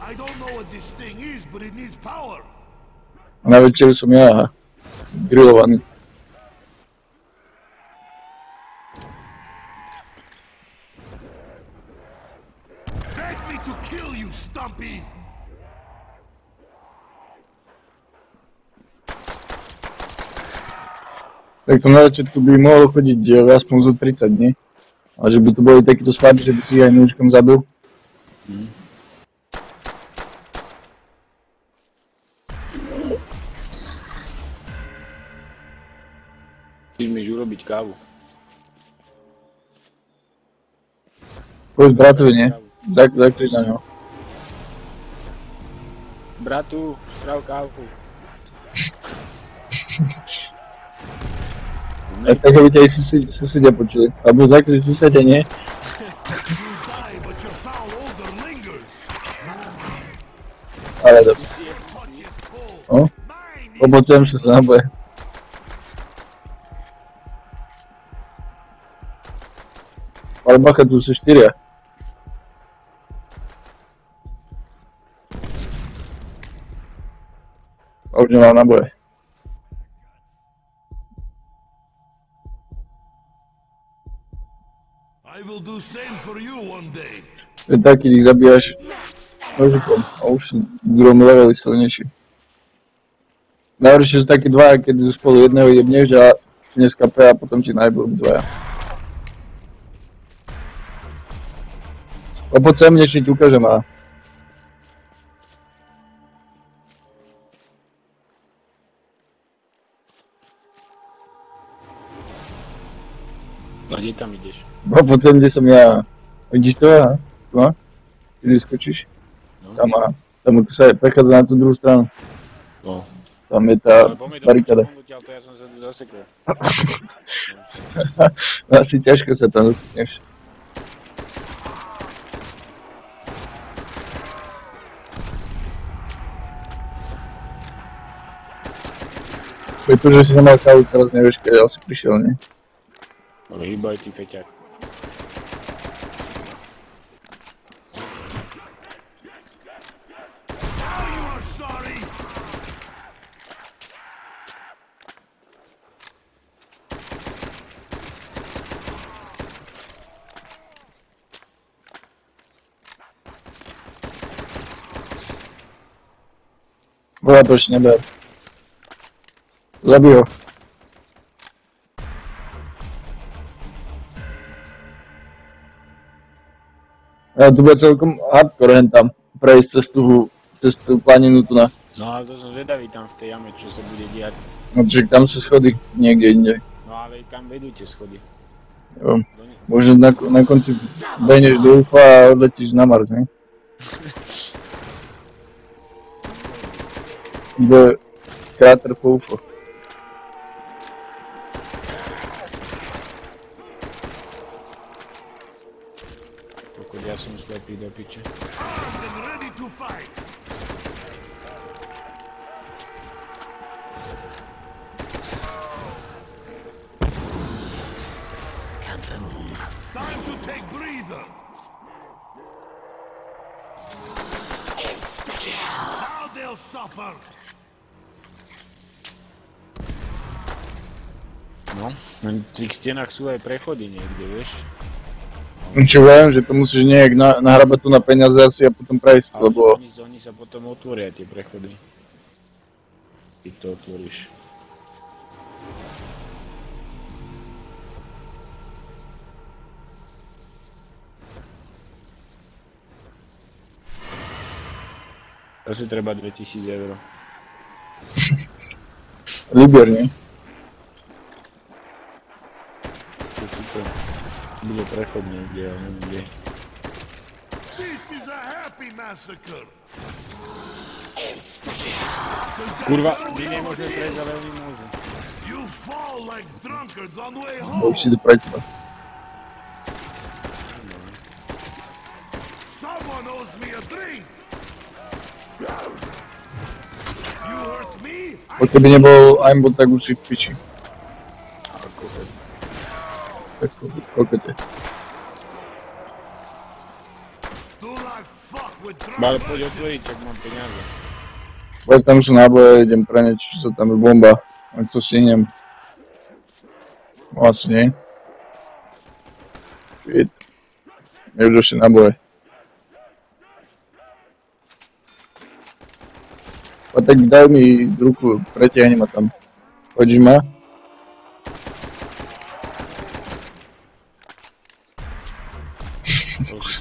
I don't know what this thing is, but it needs power. A na večeru som ja grillovaný. Beg me to kill you, Stumpy. Tak to na začiatku by mohlo chodiť aspoň zo 30 dní. A že by to boli takýto slabí, že by si aj nôžkom zabil. Chceš mi urobiť kávu. Povedz bratovi, nie? Zakrič na ňo. Bratu, sprav kávu. Tak aby ťa aj susedia počuli. Alebo zakrič susedia, nie? Ale dobre. No? Pomocem sa naboje. Ale bacha, tu sú 4. A už nemám naboje. I will do same for you one day. Tak, keď ich zabíjaš nožikom a už sú v druhom leveli silnejší. Najhoršie sú takí dvaja, keď sú spolu jedného jebneš a neskape a potom ti najbú dvaja. A poď sem, niečo ti ukážem a... A kde tam ideš? A poď sem, kde som ja. Vidíš to? Aha? Tu má? Ty vyskočíš? No. Tam sa prechádza na tú druhú stranu. No. Tam je tá barikada. To ja som sa tu zasekol. Asi ťažko sa tam zasekneš. Pretože si nemal kávu, teraz nevieš, keď asi prišiel, nie? Ale hýbaj ty, feťák. Bola to ešte neber. Zabij ho. Ja tu bude celkom hardcore hen tam prejsť cez tú planinu tu na. No ale to som zvedavý tam v tej jame, čo sa bude diať. No čiže tam sú schody niekde inde. No ale kam vedú tie schody? Jo. Možno na konci behneš do UFA a odletíš na Mars, ne? Bude kráter po UFO. Pokud ja som slepý do piče. Time to take breather. Now they'll suffer. No, na tých stenách sú aj prechody niekde, vieš? Čo viem, že to musíš nejak nahrabať tu na peniaze asi a potom prejsť, ale lebo... Oni sa potom otvoria, tie prechody. Ty to otvoríš. Asi treba 2000 €. Liber, nie? To bude prechod niekde, ale neviem kde. This is a happy massacre. Kurva, my nemôžeme prejsť, ale oni môžu. You fall like drunkards on the way home. Už si to pre teba. Someone owes me a drink. You hurt me? Poď keby nebol aimbot, tak už si v piči. Tak koľko te? Do not fuck Ale poď otvoriť, ak mám peniaze. Poď tam sú náboje, idem pre niečo, čo tam je bomba. Ak to stihnem. Vlastne. Shit. Je už ešte náboje. A tak daj mi ruku, pretiahni ma tam. Chodíš ma?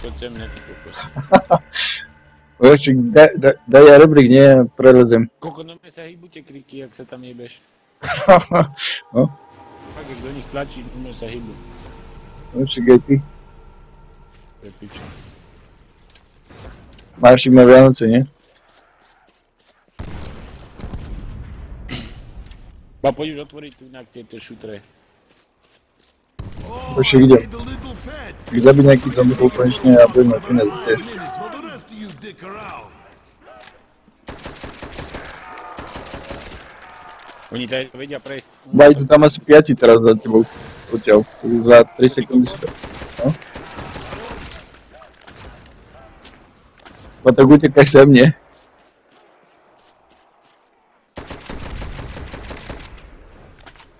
Poď sem mňa, ty kokos. Ešte, daj ja rebrík, nie, prelezem. Koko, no me sa hýbu tie kriky, ak sa tam jebeš. No, Fakt, ak do nich tlačí, no sa hýbu. no čakaj ty. To je piča. Máš iba Vianoce, nie? Ba poď už otvoriť tu inak tieto šutre. Ešte idem. Keď zabiť nejaký zombie konečne a budem mať peniaze tiež. Oni tady vedia prejsť. Baj, tu tam asi 5 teraz za tebou. Poďaľ. Za 3 sekundy si to. No? A tak utekaj sem, nie?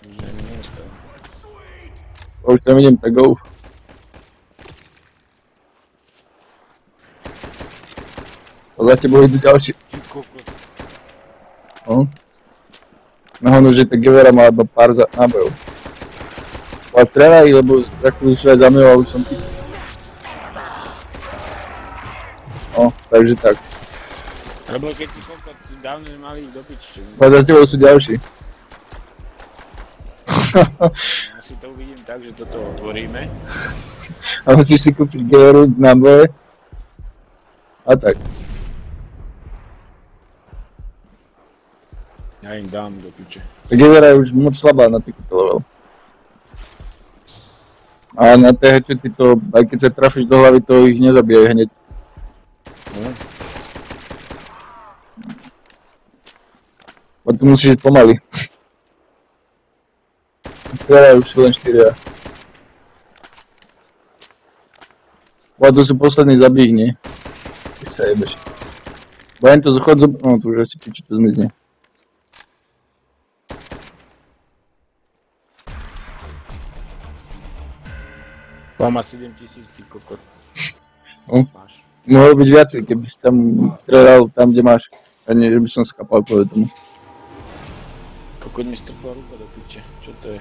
Že mi neostal. A už tam idem, tak go. A za tebou idú ďalší. Ty kokos. No? Nahodnú, že tá Gevera má iba pár nábojov. A strelaj, lebo za chvíľu sú aj za mňou a už som ty. No, takže tak. Lebo keď si kokot, si dávno nemali do piči. A za tebou sú ďalší. Asi to uvidím tak, že toto otvoríme. A musíš si kúpiť Geveru, náboje. A tak. Ja im dám do piče. Tá Gevera je už moc slabá na takýto level. A na tie headshotty to, aj keď sa trafíš do hlavy, to ich nezabije hneď. No. A tu musíš ísť pomaly. Strelaj, už sú len 4. A to sú poslední zabíj, nie? Keď sa jebeš. Bajem to chod zob... No tu už asi piči to zmizne. Mám 7000, ty kokot. No. Máš. Mohlo byť viacej, keby si tam strelal tam, kde máš. A nie, že by som skapal kvôli tomu. Kokot mi strpla ruka do piče. Čo to je?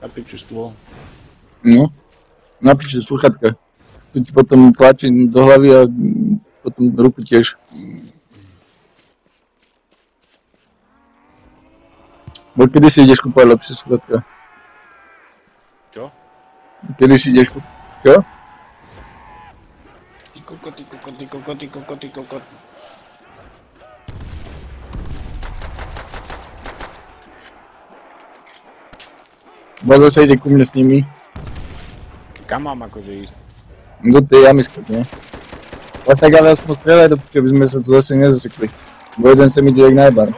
Na piču stôl. No. Na piči, sluchatka. Tu ti potom tlačí do hlavy a potom ruku tiež. Bo kedy si ideš kúpať lepšie sluchatka? Čo? Kedy si ideš kúpať? Čo? Ty kokot, ty kokot, ty kokot, ty kokot, ty kokot. Bo zase ide ku mne s nimi. Kam mám akože ísť? Do tej jamy skôr, nie? Ale tak ale aspoň strieľaj do piče, aby sme sa tu zase nezasekli. Bo jeden sem ide jak najbar.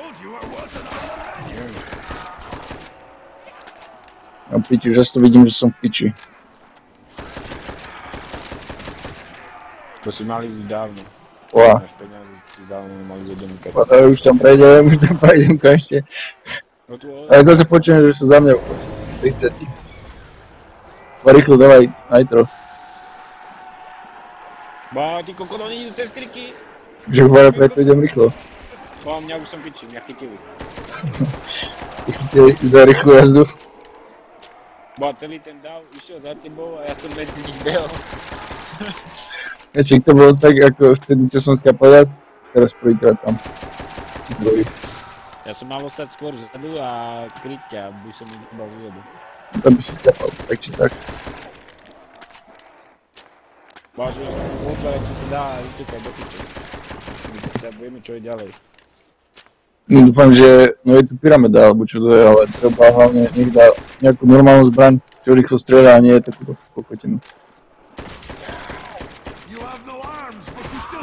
No piči, už to vidím, že som v piči. To si mali už dávno. Oha. Máš peniaze, si dávno mali z jednomika. A už tam prejdem konečne. No tu Ale zase počujem, že sú za mňa 30. Rýchlo dávaj nitro. Bá, ty kokot, oni idú cez kriky. Že hovoria, preto idem rýchlo. Bá, mňa už som piči, mňa chytili. Chytili za rýchlu jazdu. Bá, celý ten dáv išiel za tebou a ja som medzi nich behol. Ešte to bolo tak, ako vtedy, čo som skapal, teraz prvýkrát tam. Druhý. Ja som mal ostať skôr vzadu a kryť ťa, aby som ich nebal vzadu. Tam by si skapal, tak či tak. Bá, že otvárať sa dá a utekaj do piče. My sa vieme, čo je ďalej. No, dúfam, že no je tu pyramida, alebo čo to je, ale treba hlavne nech dá nejakú normálnu zbraň, čo rýchlo strieľa a nie je takúto kokotinu.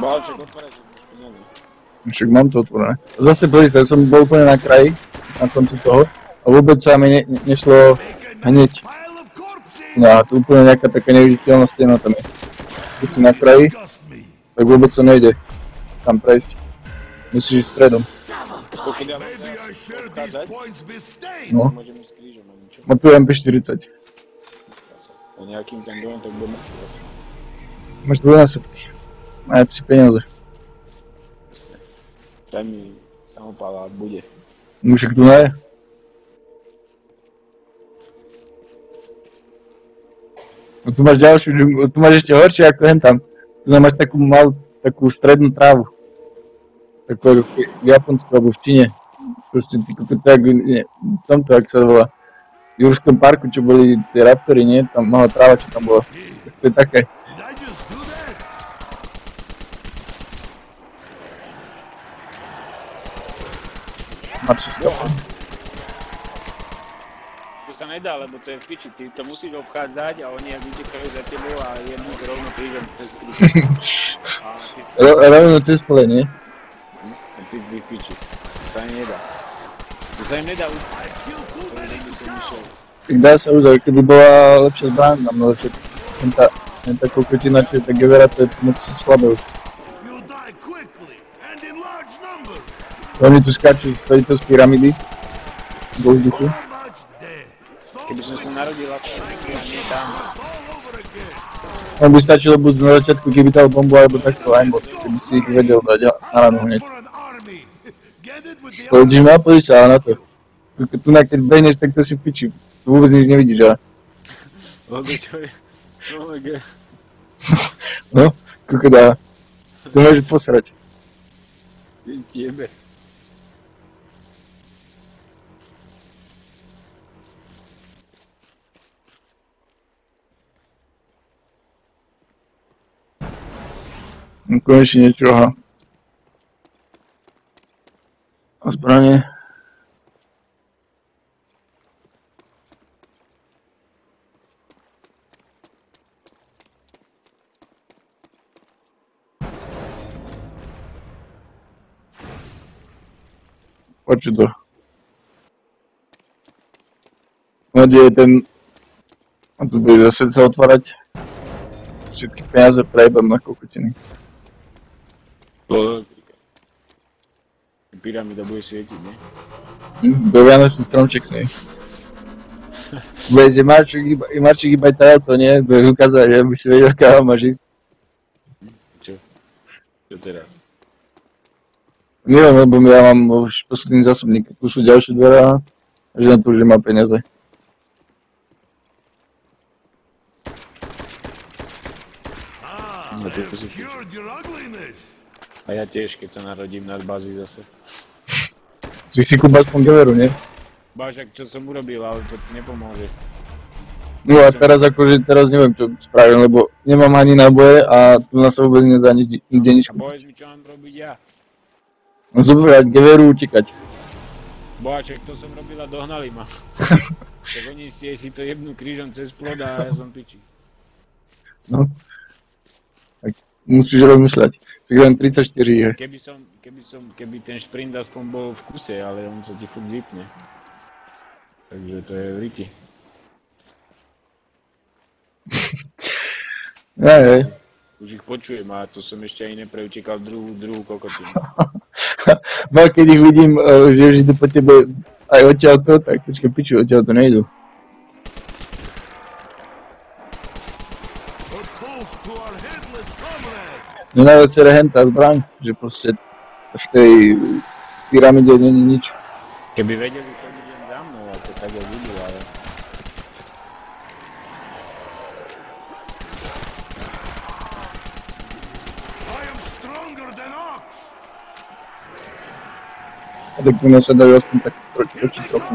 Bá, však otvárať, že máš peniaze. Však mám to otvorené. Zase pozri sa, som bol úplne na kraji, na konci toho, a vôbec sa mi nešlo hneď. No a tu úplne nejaká taká neviditeľná stena tam je. Keď si na kraji, Tak vôbec to nejde tam prejsť. Musíš ísť stredom. Pokud ja Maybe I share these points with Stain. No. môžem ísť krížom, a ničo. Má tu MP40. A nejakým tam dojem, tak budem asi. Máš dvojnásobky. Majú si peniaze. Daj mi samopála, bude. No však tu nie je. No tu máš ďalšiu džunglu, tu máš ešte horšie ako hen tam. Tu máš takú malú, takú strednú trávu. Takú ako v Japonsku alebo v Číne. Proste ty kokot, tak v tomto, jak sa volá. V Jurskom parku, čo boli tie raptory, nie? Tam malá tráva, čo tam bola. Tak to je také. Did I just do that? Marši skapom. To sa nedá, lebo to je v piči, ty to musíš obchádzať a oni ak utekajú za tebou a jednú rovno krížom cez kríž. A ty Rovno cez pole, nie? a ty v piči. To sa im nedá. To sa im nedá úplne. To je niekde som išiel. Tak dá sa už, keby bola lepšia zbraň, nám lepšie. Len tá kokotina, čo je tá gevera, to je moc slabé už. You'll die quickly and in large numbers. Oni tu skáču, stojí to z pyramidy. Do vzduchu. So much dead. So Keby som sa narodil aspoň a nie tam. all over again. On by stačilo buď na začiatku, keby dal bombu, alebo takto aimbot, keby si ich vedel dať na ranu hneď. For an army. Get it with the Pôjdeš ma, pozri sa na to. Tu keď behneš, tak to si v piči. Tu vôbec nič nevidíš, ale. Lebo čo je? Oh my god. No, koko dá. Tu môžeš posrať. Tiebe. No konečne niečo, aha. A zbranie. Poďte to. No, kde je ten... A tu bude zase sa otvárať. Všetky peniaze prejebem na kokotiny. Pyramída bude svietiť, ne? Bude vianočný stromček s nej. Bude, že Marčík iba to nie? Bude ukázať, že by si vedel, kam máš ísť. Čo? Čo teraz? Neviem, lebo ja mám už posledný zásobník. Tu sú ďalšie dvere a že na to už nemá peniaze. No, ty si... cured your ugliness. A ja tiež, keď sa narodím na bázi zase. Že si kúpa aspoň geveru, nie? Bážak, čo som urobil, ale to ti nepomôže. No a teraz akože, teraz neviem čo spravím, lebo nemám ani náboje a tu na sa vôbec nedá nikde nič A kúpiť. povedz mi, čo mám robiť ja. No zobrať geveru, utekať. Bohaček, to som robil a dohnali ma. Tak oni si to jebnú krížom cez plod a ja som piči. No. Tak musíš rozmýšľať. Tak len 34 je. Keby ten šprint aspoň bol v kuse, ale on sa ti furt vypne. Takže to je v riti. Hej. Už ich počujem a to som ešte aj nepreutekal druhú kokotinu. No a keď ich vidím, že už idú po tebe aj odtiaľto, tak počkaj piču, odtiaľto nejdu. We're close to our headless comrade. No najviac je hentá zbraň, že proste v tej pyramide není nič. Keby vedeli, chodí len za mnou, a to tak aj videl, ale... I am stronger than Ox. A tak tu sa dajú aspoň tak točiť trochu.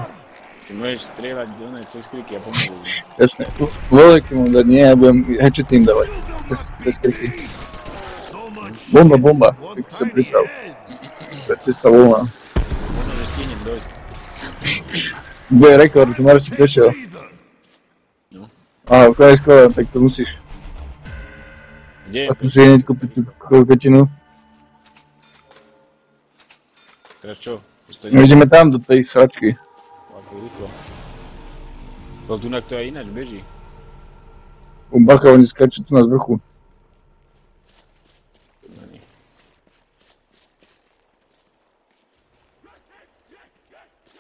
Ty môžeš strieľať do nej cez kriky a pomôžu. Jasne. Volek si môžem dať, nie, ja budem headshotým dávať. Cez kriky. So much Bomba, shit. bomba. One Tak sa tiny priprav. head. To je cesta voľná. Možno, že stihnem dojsť. Bude rekord, tu Marek si prešiel. Breather. Aha, konec kola, tak to musíš. Kde je? A tu si hneď kúpiť tú kokotinu. Teraz čo? No ideme tam do tej sračky. Ako rýchlo. To tunak to aj ináč beží. Bacha, oni skáču tu na vrchu.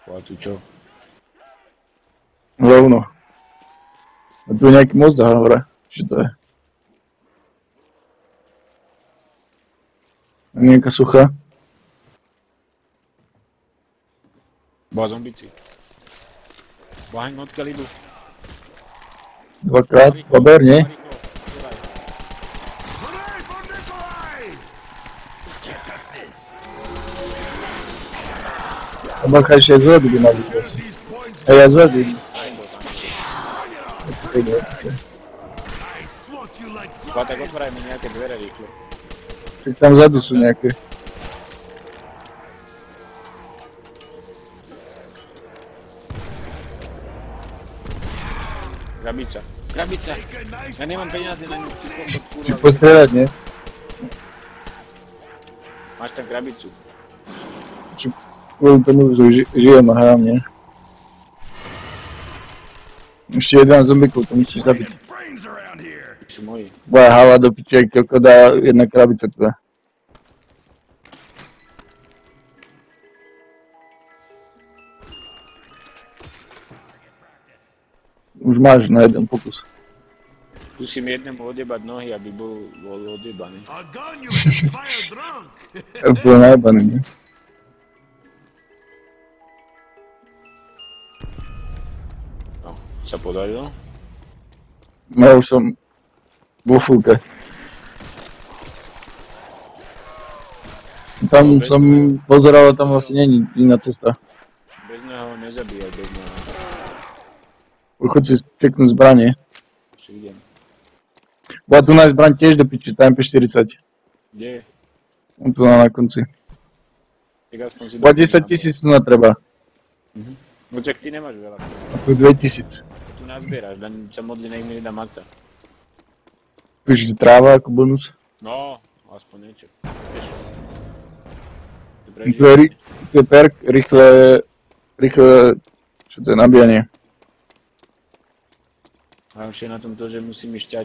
A tu čo? Rovno. A tu je nejaký most hore. Čo to je? A nejaká sucha. Boha zombici. Bohaň odkiaľ idú. Dvakrát, baber, nie? Hooray for Nikolai! Can't touch this. A bacha ešte aj zvodu by mali asi. These points, A ja zvodu. I swat you like Boha, tak otváraj mi nejaké dvere rýchlo. Čiže tam vzadu sú nejaké. Krabica. Krabica! a nice Ja nemám peniaze na ňu. Či postrieľať, nie? Máš tam krabicu. Či kvôli tomu žijem a hrám, nie? Ešte 11 zombikov, to musíš zabiť. brains around here. Sú moji. Boja hala do piče, koľko dá jedna krabica teda. Už máš na jeden pokus. Musím jednému odjebať nohy, aby bol odjebaný. A gun you can fire drunk. Bol najebaný, nie? No, sa podarilo. Ja už som vo fúke. Tam som pozeral, tam vlastne není iná cesta. Bez neho nezabíjaj, bez neho. Choď si čeknúť zbranie. Však idem. Bola tu nájsť zbraň tiež do piči, tá MP40. Kde je? On tu na konci. Tak aspoň si... Bola 10 000 tu na treba. No čak ty nemáš veľa. A tu 2000. Tu nazbieraš, len sa modli, nech mi nedá maca. Už tráva ako bonus. No, aspoň niečo. Vieš. Tu je perk, rýchle, čo to je, nabíjanie. A už je na tom to, že musím išťať.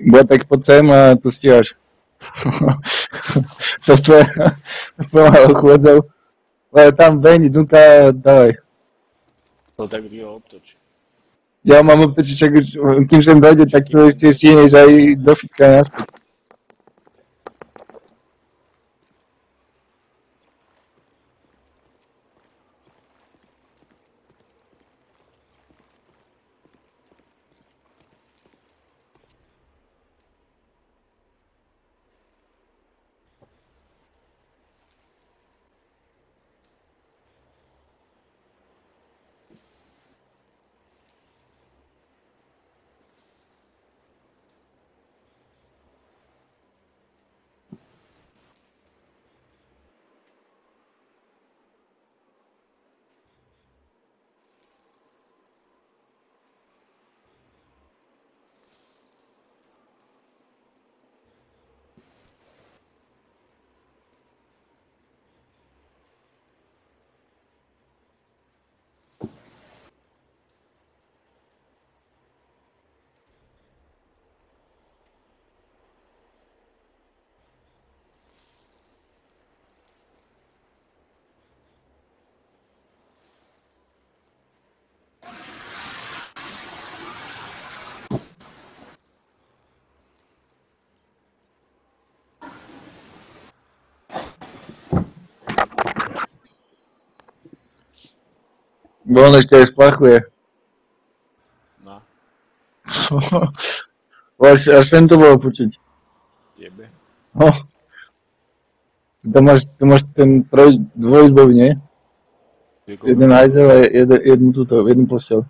Bola tak poď sem a to stíhaš. To tvoje malo chôdzov. Ale tam veň, idúta, dávaj. To tak rýho obtoč. Ja mám opäť, kým sem dojde, tak to ešte stihneš aj do fitka naspäť. Bo on ešte aj splachuje. No, Až sem to bolo počuť. jebe. No. Tam máš ten dvojizbový, nie? Jeden hajzel a jednu postel.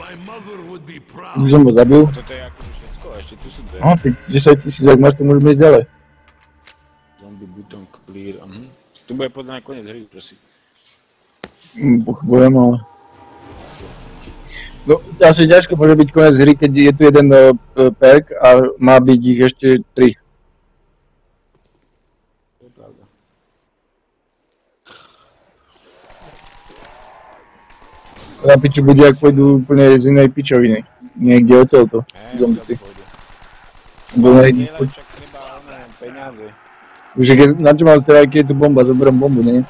My mother would be proud. Už som ho zabil. Toto je akože všetko, a ešte tu sú dve. No, tak 10 000, ak máš, to môžeme ísť ďalej. Zombie button clear. Tu bude podľa mňa koniec hry, prosím. Pochybujem, ale... No, asi ťažko môže byť koniec hry, keď je tu jeden perk a má byť ich ešte 3. To je pravda. Na piču bude, ak pôjdu úplne z inej pičoviny. Niekde odtiaľto, zombici. Bo nejde. Však treba peniaze. Už na čo mám strieľať, keď je tu bomba, zoberiem bombu, nie?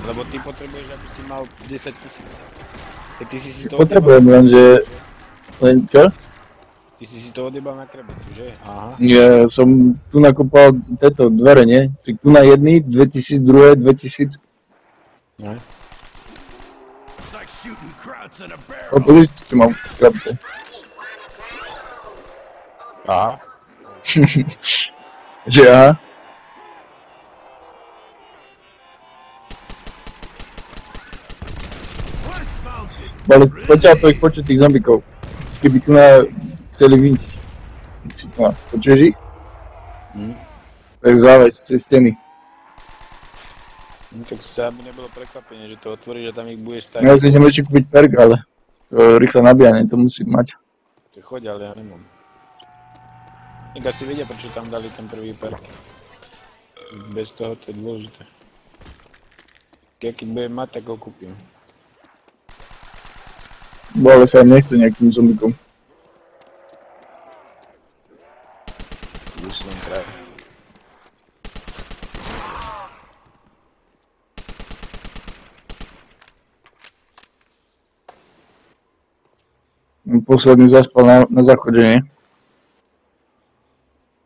Lebo ty potrebuješ, aby si mal 10 000. Keď ty si to Potrebujem len čo? Ty si to odjebal na krebecu, že? Aha. Ja som tu nakopal tieto dvere, nie? Tu na jedný, 2000, druhé, 2000. Ne? It's like shooting krauts in a barrel. Pozrite, čo mám v skrabice. Aha. Že aha. West Mountain. Ale poďal to ich počuť tých zombikov. Keby tu na chceli výjsť. Počuješ ich? Tak závaď cez steny. No tak sa by nebolo prekvapenie, že to otvoríš a tam ich budeš stať. Ja si idem ešte kúpiť perk, ale to rýchle nabíjanie, to musím mať. To choď, ale ja nemám. Neka si vedia, prečo tam dali ten prvý perk. Bez toho to je dôležité. Keď budem mať, tak ho kúpim. Bo ale sa im nechce nejakým zombikom. Už som kraj. Posledný zaspal na záchode, nie?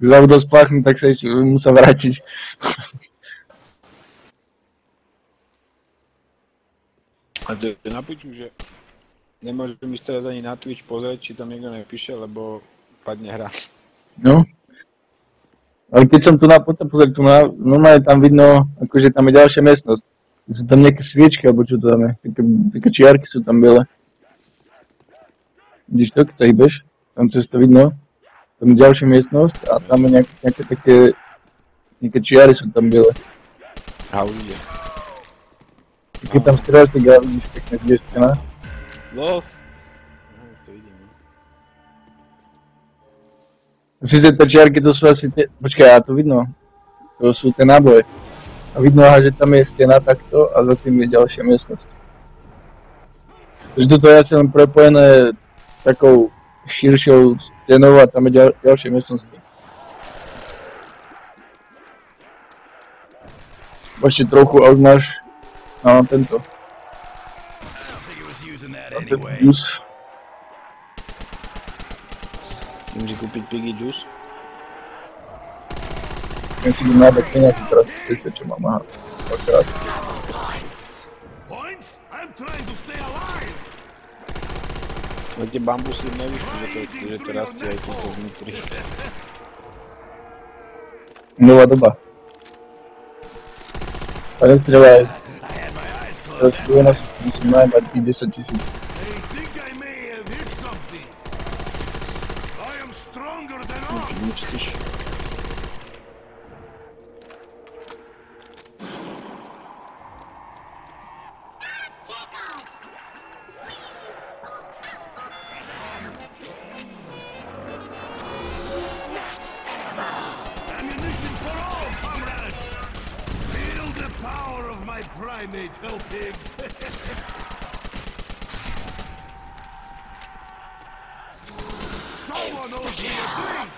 Zabudol spláchnuť, tak sa ešte musel vrátiť. A to je na piču, že nemôžem ísť teraz ani na Twitch pozrieť, či tam niekto nepíše, lebo padne hra. No. Ale keď som tu poďte pozrieť, normálne tam vidno, akože tam je ďalšia miestnosť. Sú tam nejaké sviečky, alebo čo to tam je. Také čiarky sú tam biele. Vidíš to, keď sa hýbeš? Tam cez to vidno. Tam je ďalšia miestnosť a tam je nejaké také... Nejaké čiary sú tam biele. A už ide. Keď tam strieľaš, tak ja vidíš pekne, kde je stena. No. To ide, no. Sice tie čiarky, to sú asi tie... Počkaj, a to vidno. To sú tie náboje. A vidno, že tam je stena takto a za tým je ďalšia miestnosť. Takže toto je asi len prepojené takou širšou stenou a tam je ďalšie miestnosti. Ešte trochu a už máš tento. Juice. Môžeš kúpiť Piggy Juice? Keď si budem nájbať peniaze teraz, čo mám, aha. Akorát. Points? I'm trying to stay alive. No tie bambusy nevyšli, že to rastie aj toto vnútri. Nová doba. A nestrieľaj. Teraz tu u nás musím nájbať tých 10 000. I think I may have hit something. I am stronger than all. Myslíš? Ammunition for all, comrades. Feel the power of my primate helpings. Someone owes me a drink.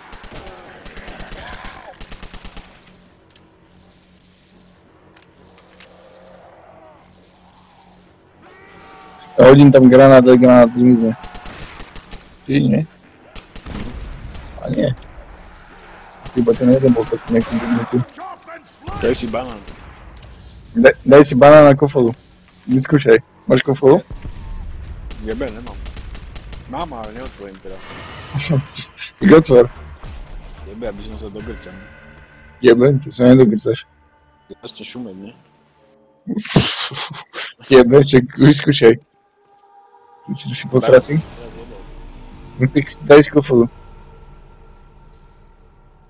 A hodím tam granát a granát zmizne. Ty nie? A nie. Iba ten jeden bol taký nejaký dybnutý. Chop and slice. Daj si banán. Daj si banán a kofolu. Vyskúšaj. Máš kofolu? Jebe, nemám. Mám, ale neotvorím teraz. Tak otvor. Jebe, aby som sa dogrcal. Jebe, ty sa nedogrcaš. Začne šumeť, ne? Jebe, čak vyskúšaj. Či si posratý? Teraz jebol. No tak daj si kofolu.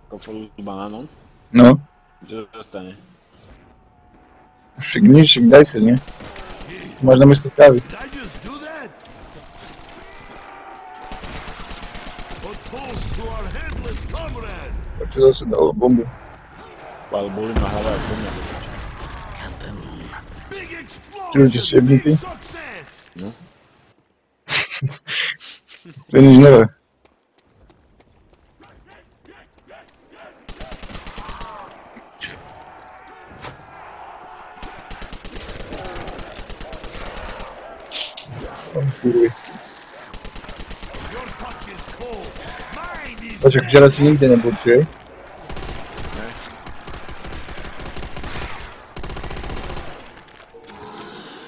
Kofolu s banánom? No. Čo sa stane? Však nič, však daj si, nie? Máš namiesto kávy. Did I just do that? What toast to our headless comrade? A čo zase dalo bombu? Ale boli ma hlava aj po mňa. Big Čo, ti si jebnutý? success. No? To je nič nové. Kurvi. Your touch is cold. Mine is Počak, včera si nikde nebol, či? Ne?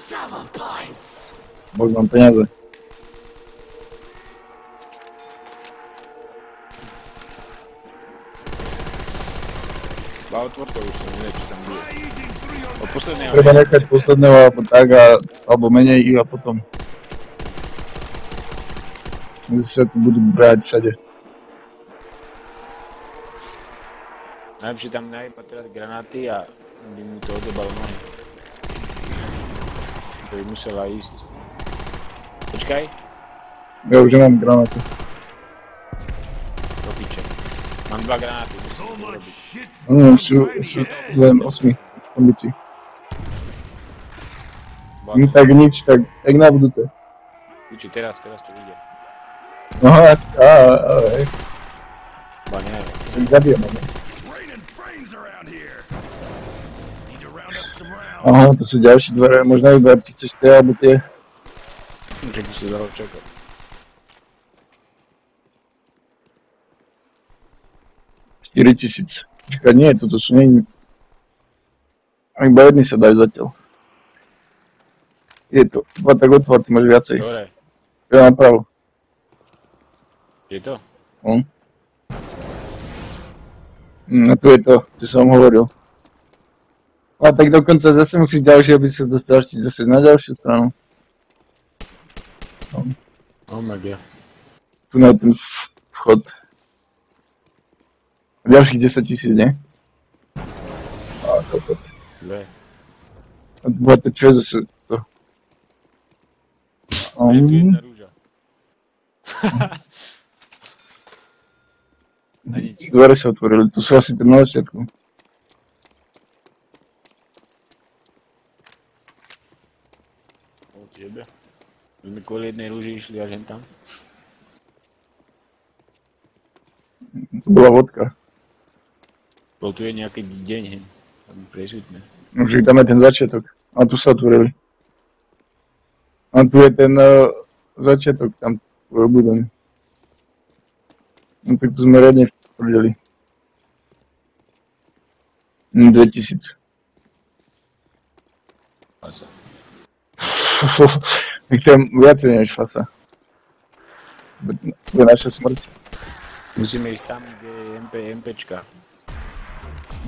double points. Bož mám peniaze. Ba otvor to už som neviem, čo tam bude. Eating through your Od posledného Treba nechať posledného alebo tak, alebo menej ich a potom. Sa tu budú brať všade. Najlepšie tam najeba teraz granáty a by mu to odebalo nohy. To by musela ísť. Počkaj. Ja už nemám granáty. Do piče. Mám 2 granáty. so much shit. Sú len 8 v kondícii. Tak nič, tak na budúce. Piči, teraz to ide. No hej. Ba nie. Tak zabijem, ale. It's raining brains around here. Need to round up some rounds. Aha, to sú ďalšie dvere, možno vybrať, či chceš tie, alebo tie. Čo by si dalo čakať. $4000. Čakaj, nie, toto sú nie... Iba jedni sa dajú zatiaľ. Je to, iba tak otvor, ty máš viacej. Dobre. Ja napravo. Je to? A tu je to, čo som hovoril. A tak dokonca zase musíš ďalšie, aby sa dostal ešte zase na ďalšiu stranu. Oh my god. Tu na ten vchod. Ďalších 10 000, nie? A kokot. Dve. A to bola to čo je zase to. Je tu jedna rúža. A nič. Dvere sa otvorili, tu sú asi tam na začiatku. Od jebe. My sme kvôli jednej rúži išli až hen tam. To bola vodka. Bol tu je nejaký deň, hen. Tam presvitné. Už tam je ten začiatok. A tu sa otvorili. A tu je ten začiatok tam budem. No tak tu sme riadne vprdeli. 2000. Fasa. Tak to je viacej než fasa. To je naša smrť. Musíme ísť tam, kde je MPčka.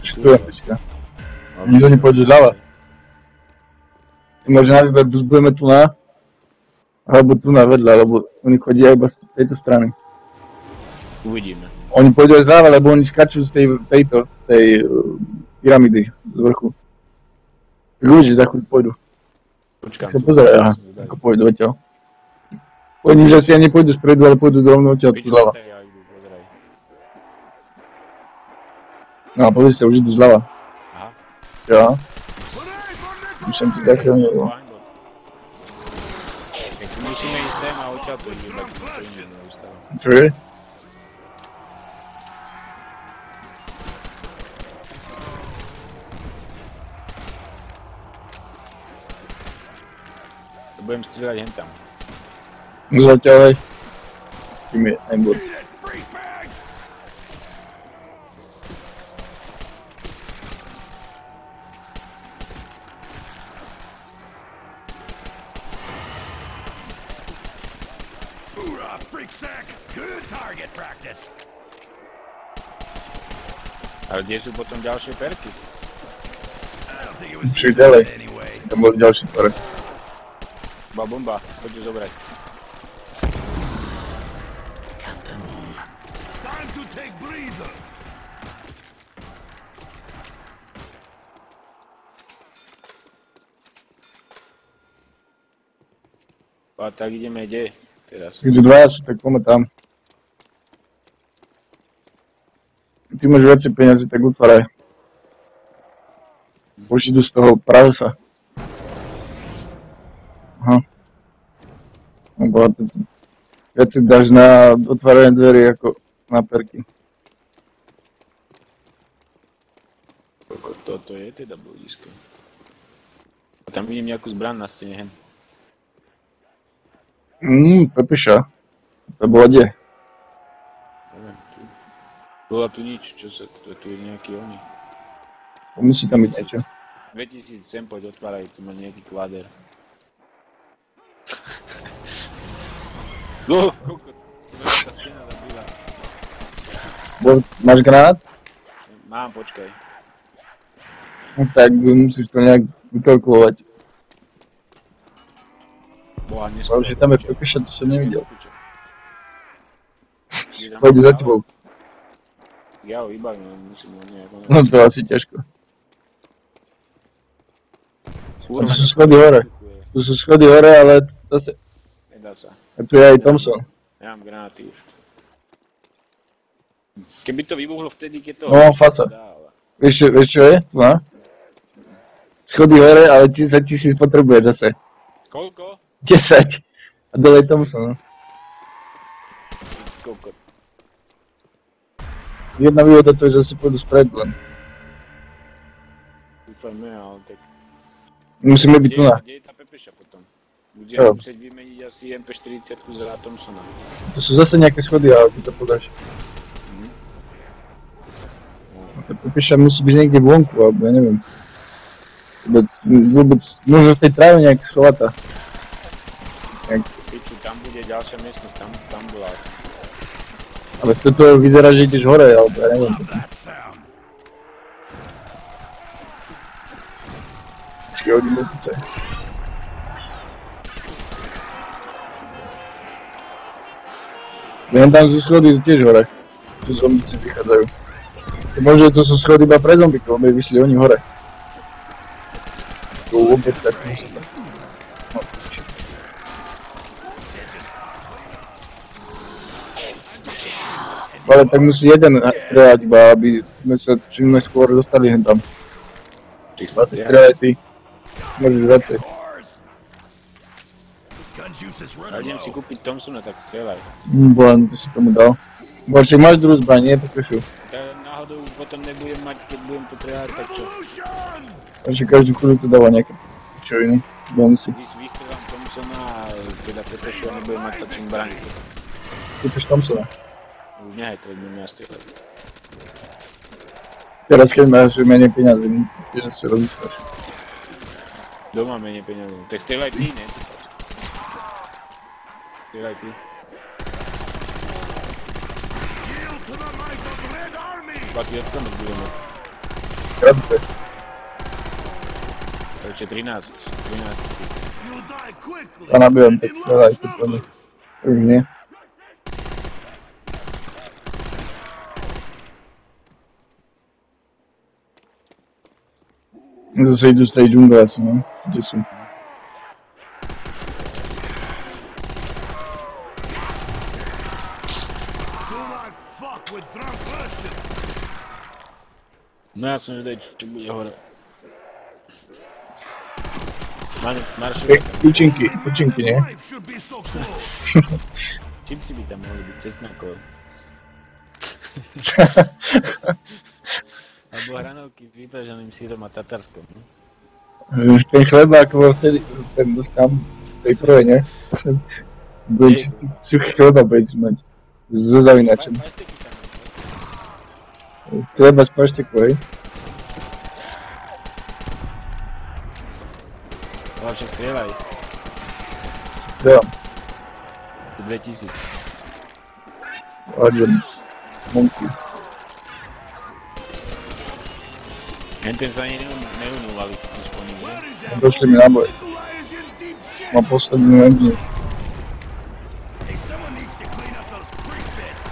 Čo tu je pečka? Nikto nepôjde zľava. Ty máš na výber, buď budeme tu na, alebo tu na vedľa, lebo oni chodia iba z tejto strany. Uvidíme. Oni pôjdu aj zľava, lebo oni skačú z tej pyramidy z vrchu. Tak uvidíš, za chuť pôjdu. Počkám. Tak sa pozeraj, aha, ako pôjdu odtiaľ. Oni už asi ani nepôjdu spredu, ale pôjdu rovno odtiaľ tu zľava. No a pozri sa, už idú zľava. Aha. Ja. Už som ti zachránil. Tak musíme ísť sem a odtiaľ to ide, tak to neustáva. Čo je? Budem strieľať hen tam. No zatiaľ aj. Tým je aimbot. Hoorah, freak sack! Good target practice. Ale kde sú potom ďalšie perky? I don't think it was Šli ďalej. anyway. Tam bol ďalší tvore. Bomba, poďte zobrať. Time to take breather. A tak ideme kde? Teraz. Keďže dvaja sú, tak poďme tam. Ty máš viacej peniazy, tak utváraj. Už idú z toho pravesa. Aha. Lebo viac si dáš na otváranie dverí ako na perky. Toto je teda blízko. A tam vidím nejakú zbraň na stene hen. Pepeša. To bolo kde? Neviem, tu. Bola tu nič, čo sa, tu je nejaký oný. Musí tam byť niečo. 2000 sem poď otváraj, tu má nejaký kvader. No, koľko, tá stena zabila. Máš granát? Mám, počkaj. No tak musíš to nejak vykalkulovať. Boha, neskôr. Ale že tam je Pepeša, to som nevidel. Je tam Pôjde za káva? tebou. Ja ho vybavím, ale musím ho nejako... No to asi ťažko. Kurva, To sú schody hore. Tu sú schody hore, ale zase... nedá sa. A tu je aj Thompson. Ja mám granáty už. Keby to vybuchlo vtedy, keď to... No, fasa. Dá, ale... Vieš čo je? Tu, no? Schody hore, ale 10 000 potrebuješ zase. Koľko? 10. A dole je Thompson, no. Koľko? Jedna výhoda to je, že zase pôjdu spread len. Dúfajme, ale tak... Musíme byť tu na. Kde je tá Pepeša potom? Budem Jo. musieť vymeniť asi MP40 za Thompsona. To sú zase nejaké schody, ale keď sa podáš. A tá Pepeša musí byť niekde vonku, alebo ja neviem. Vôbec, možno v tej tráve nejak schovatá. Piču, tam bude ďalšia miestnosť, tam bola asi. Ale toto vyzerá, že ideš hore, alebo ja neviem. That sound. Počkej, hodím do kuce. Len tam sú schody tiež hore. Tu zombici vychádzajú. Možno to sú schody iba pre zombikov, aby vyšli oni hore. To vôbec tak musí. No, piči. Ale tak musí jeden strieľať iba, aby sme sa čím skôr dostali hen tam. Ty strieľaj ty. Môžeš viacej. Gun juice is A running idem si low. kúpiť Thompsona, tak strieľaj. Bolan, to si tomu dal. Borček, máš druhú zbraň, nie? Pepešu. Tak náhodou potom nebudem mať, keď budem potrebovať, tak čo? Revolution! Takže každú chvíľu to dáva nejaké pičoviny. Bonusy. Vystrelám Thompsona a teda Pepešu a nebudem mať sa čím brániť. Kúpiš Thompsona. Už nehaj to, idem ja strieľať. Teraz keď máš menej peňazí, že si rozmýšľaš. Doma menej peniazí. Tak strieľaj ty, ne? Strieľaj ty. Yield to the might of Red Army! Patriotka mi budeme. Krátce. Takže 13. You'll die quickly. Ja nabijam and tak in strieľaj, large to plne. numbers. Už nie. Zase idú z tej džungle asi, no. Kde sú? Do not fuck with drunk Russian. No ja som nevedel, čo bude hore. Maršuj, Pičinky, nie? Life should be so close. čím si by tam mohli byť? Česnakov? Alebo hranolky s vypraženým sírom a tatarskom. Ten chlebák bol vtedy, ten tam, v tej prvej, nie? Bude čistý, suchý chleba budeš mať. So zavinačom. Pašteky tam. Chleba z pašteku, hej? Hlavček, strieľaj. Ja, 2000. hodím. Monky. Henten sa ani neunúvali, aspoň nie. Došli mi náboje. Nikolai is in deep shit. Mám poslednú engine. Hey, someone needs to clean up those freak bits.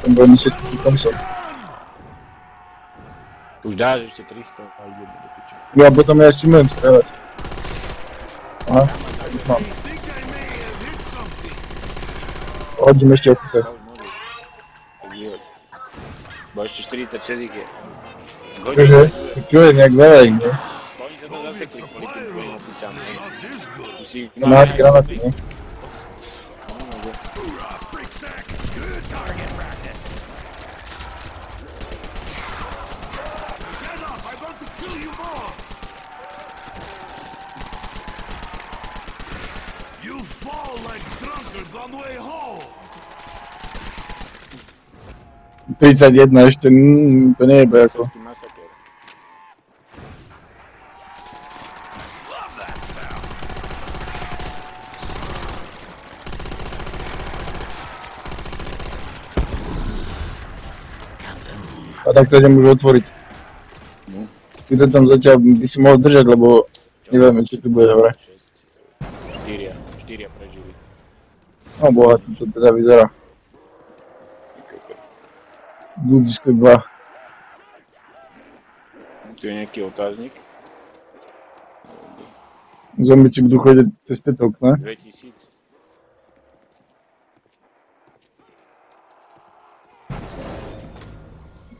Tam bude musieť kúpiť Thompson. Už dáš ešte 300 a ide do piče. No a potom ja ešte môžem strieľať. Aha, tak už mám. I think I may have hit something. Hodím ešte okúce. To už môžeš. Tak vyhoď. Bo ešte 46 ich je. Čože? Čo je nejak veľa ich, nie? Bo oni sa to zasekli kvôli tým tvojim opičám. Not this good. Ty si... Máš granaty, nie? Hoorah, freak sack. Good target practice. Get up, I'm going to kill you more. You fall like drunkards on the way home. 31 ešte, to nie je ako. Srpský masaker. Love that sound. A tak to idem už otvoriť. No. Ty to tam zatiaľ by si mohol držať, lebo nevieme, či tu bude dobre. 4 prežili. No boha, to teda vyzerá. Gudisko 2. Tu je nejaký otáznik. Zombici budú chodiť cez tieto okna. 2000.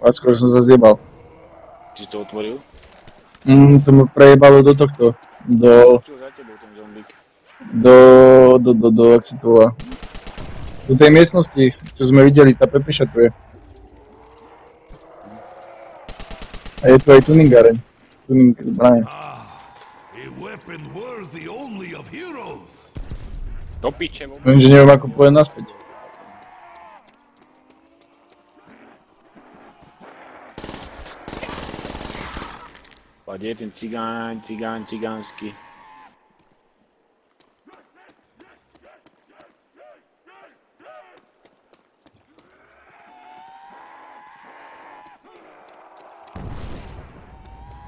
A skoro som sa zjebal. Či to otvoril? To ma prejebalo do tohto. Čo za tebou ten zombík? Jak sa to volá. Do tej miestnosti, čo sme videli, tá Pepiša tu je. A je tu aj tuningáreň. Tuning zbraň. A weapon worthy only of heroes. Do piče, vôbec. Lenže neviem, ako pôjde naspäť. A kde je ten cigánsky?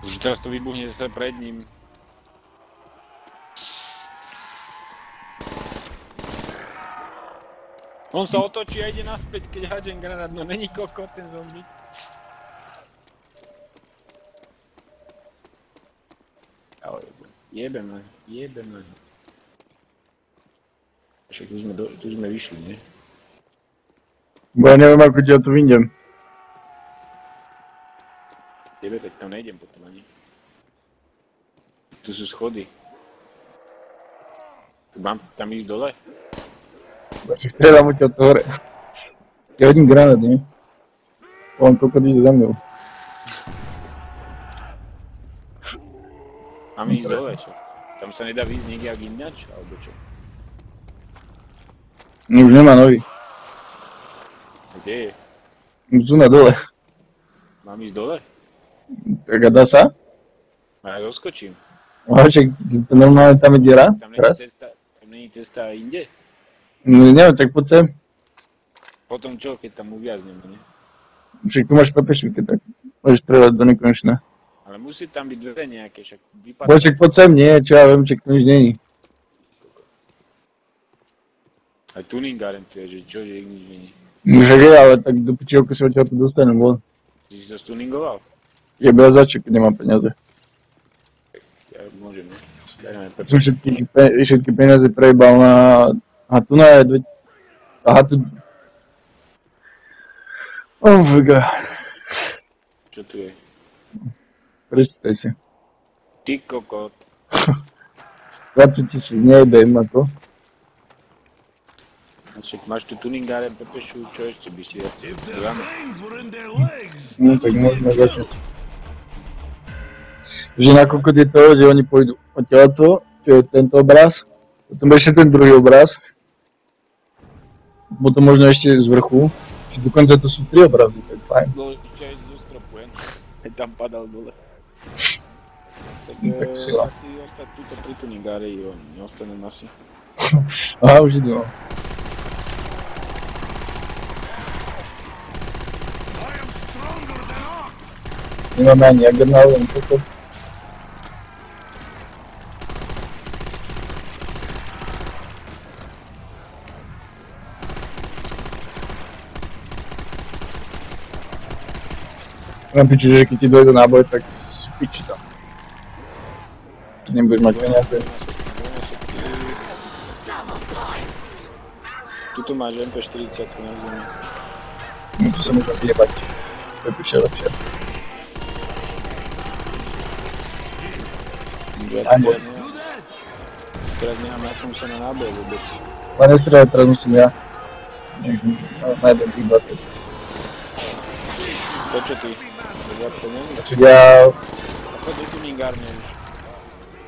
Už teraz to vybuchne zase pred ním. On sa otočí a ide naspäť, keď hádžem granát, no není kokot ten zombie. Ale jebem len. Však tu sme vyšli, nie? Bo ja neviem, ako ti ja tu vyjdem. Tebe, tak tam nejdem potom ani. Tu sú schody. Mám tam ísť dole? Však strieľam od ťa to hore. Ja hodím granát, nie? On kokot ide za mnou. Mám ísť dole, čo? Tam sa nedá výjsť niekde ináč, alebo čo? Už nemá nový. Kde je? Už sú na dole. Mám ísť dole? Tak a dá sa? A ja doskočím. Ale však to normálne tam je diera? Tam Teraz? není cesta inde? No neviem, tak poď sem. Potom čo, keď tam uviaznem, nie? Však tu máš pepešu, keď tak môžeš strieľať do nekonečna. Ale musí tam byť dvere nejaké, však vypadá. Poček, poď sem, nie, čo ja viem, čak tu nič není. Aj tuningáren tu je, že čo, že nič není. Však je, ale tak do pičiovku sa odtiaľ tu dostanem von. Ty si to stuningoval? Jebe ja začek, keď nemám peniaze. Ja môžem, ne? Dajme Som všetky peniaze prejebal na... A tu na je... Aha, tu... Oh my god. Čo tu je? Prečítaj si. Ty kokot. 20 000, nejde ma to. Však máš tu tuningáren, pepešu, čo ešte by si If their Dáme. brains were in their legs, No tak môžeme začať. Že na kokot je to, že oni pôjdu odtiaľto, čo je tento obraz. Potom ešte ten druhý obraz. Potom možno ešte z vrchu. Čiže dokonca to sú 3 obrazy, tak fajn. No, čo je zo stropu, jen. Keď tam padal dole. Tak, Tak sila. asi ostať túto pri tuningáre, jo, neostanem asi. Aha, už idú. I am stronger than ox. Nemáme ani jagernál, len toto. Mám piči, že keď ti dojde náboj, tak piči tam. Nebudeš mať peniaze. Tuto máš MP40 na zemi. Musím sa možno vyjebať. To je piče lepšie. Ja Ani. teraz nemám na tom sa na náboj vôbec. Ale nestrieľať, teraz musím ja. Najdem tých 20. To čo ty? Ja to neviem. Čiže ja... A poď do tuningárne už.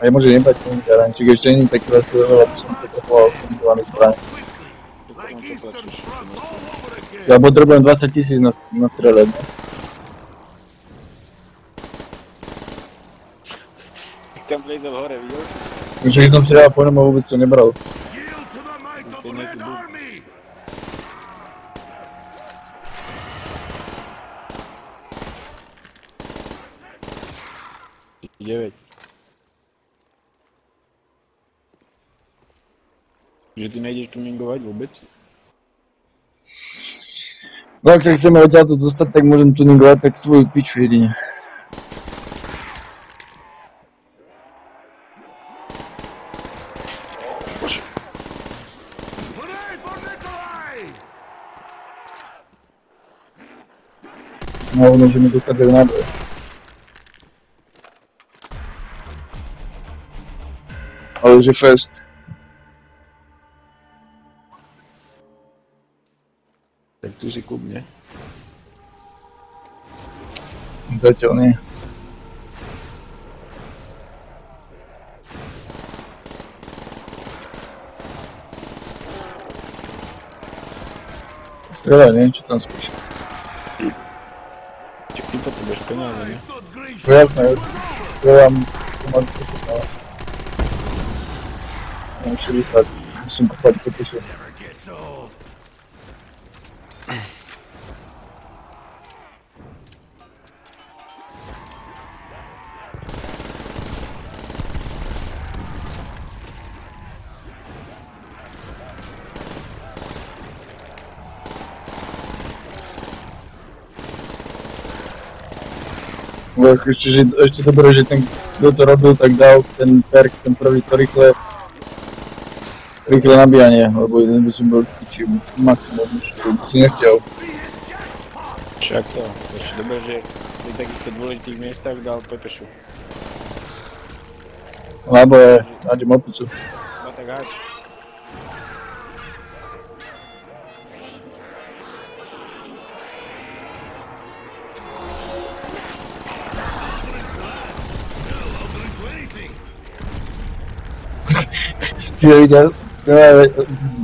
Aj môže nebať komunikára, čiže ešte není taký veľký level, aby som to potreboval. limitované zbraň. Like Potom čo Eastern plačíš? Front all over again. Ja potrebujem 20 000 na strele. Tak tam vliezol hore, videl? Takže keď som strelal po ňom a vôbec to nebral. Yield to the might of To je the nejaký Red bug. Army. 9. Že ty nejdeš tuningovať vôbec? No ak sa chceme odtiaľto dostať, tak môžem tuningovať tak tvoju piču jedine. Hooray for Nikolai! No ono, že mi dochádzajú náboje. Ale že fest. Tak tu si kúp, ne? Zatiaľ nie. Strieľaj, neviem, čo tam spíš. Čak ty potrebuješ peniaze, ne? Good gracious. Jasné, strieľam, to mám 10 ale... Neviem, čo vycháť. Musím kúpať popisu. Never gets old. Ešte dobre, že ten, kto to robil, tak dal ten perk, ten prvý to rýchle nabíjanie, lebo jeden by som bol piči maximum, už to by si nestiahol. Však to, ešte dobre, že pri takýchto dôležitých miestach dal pepešu. Alebo je, nájdem opicu. No tak háč. Si to videl,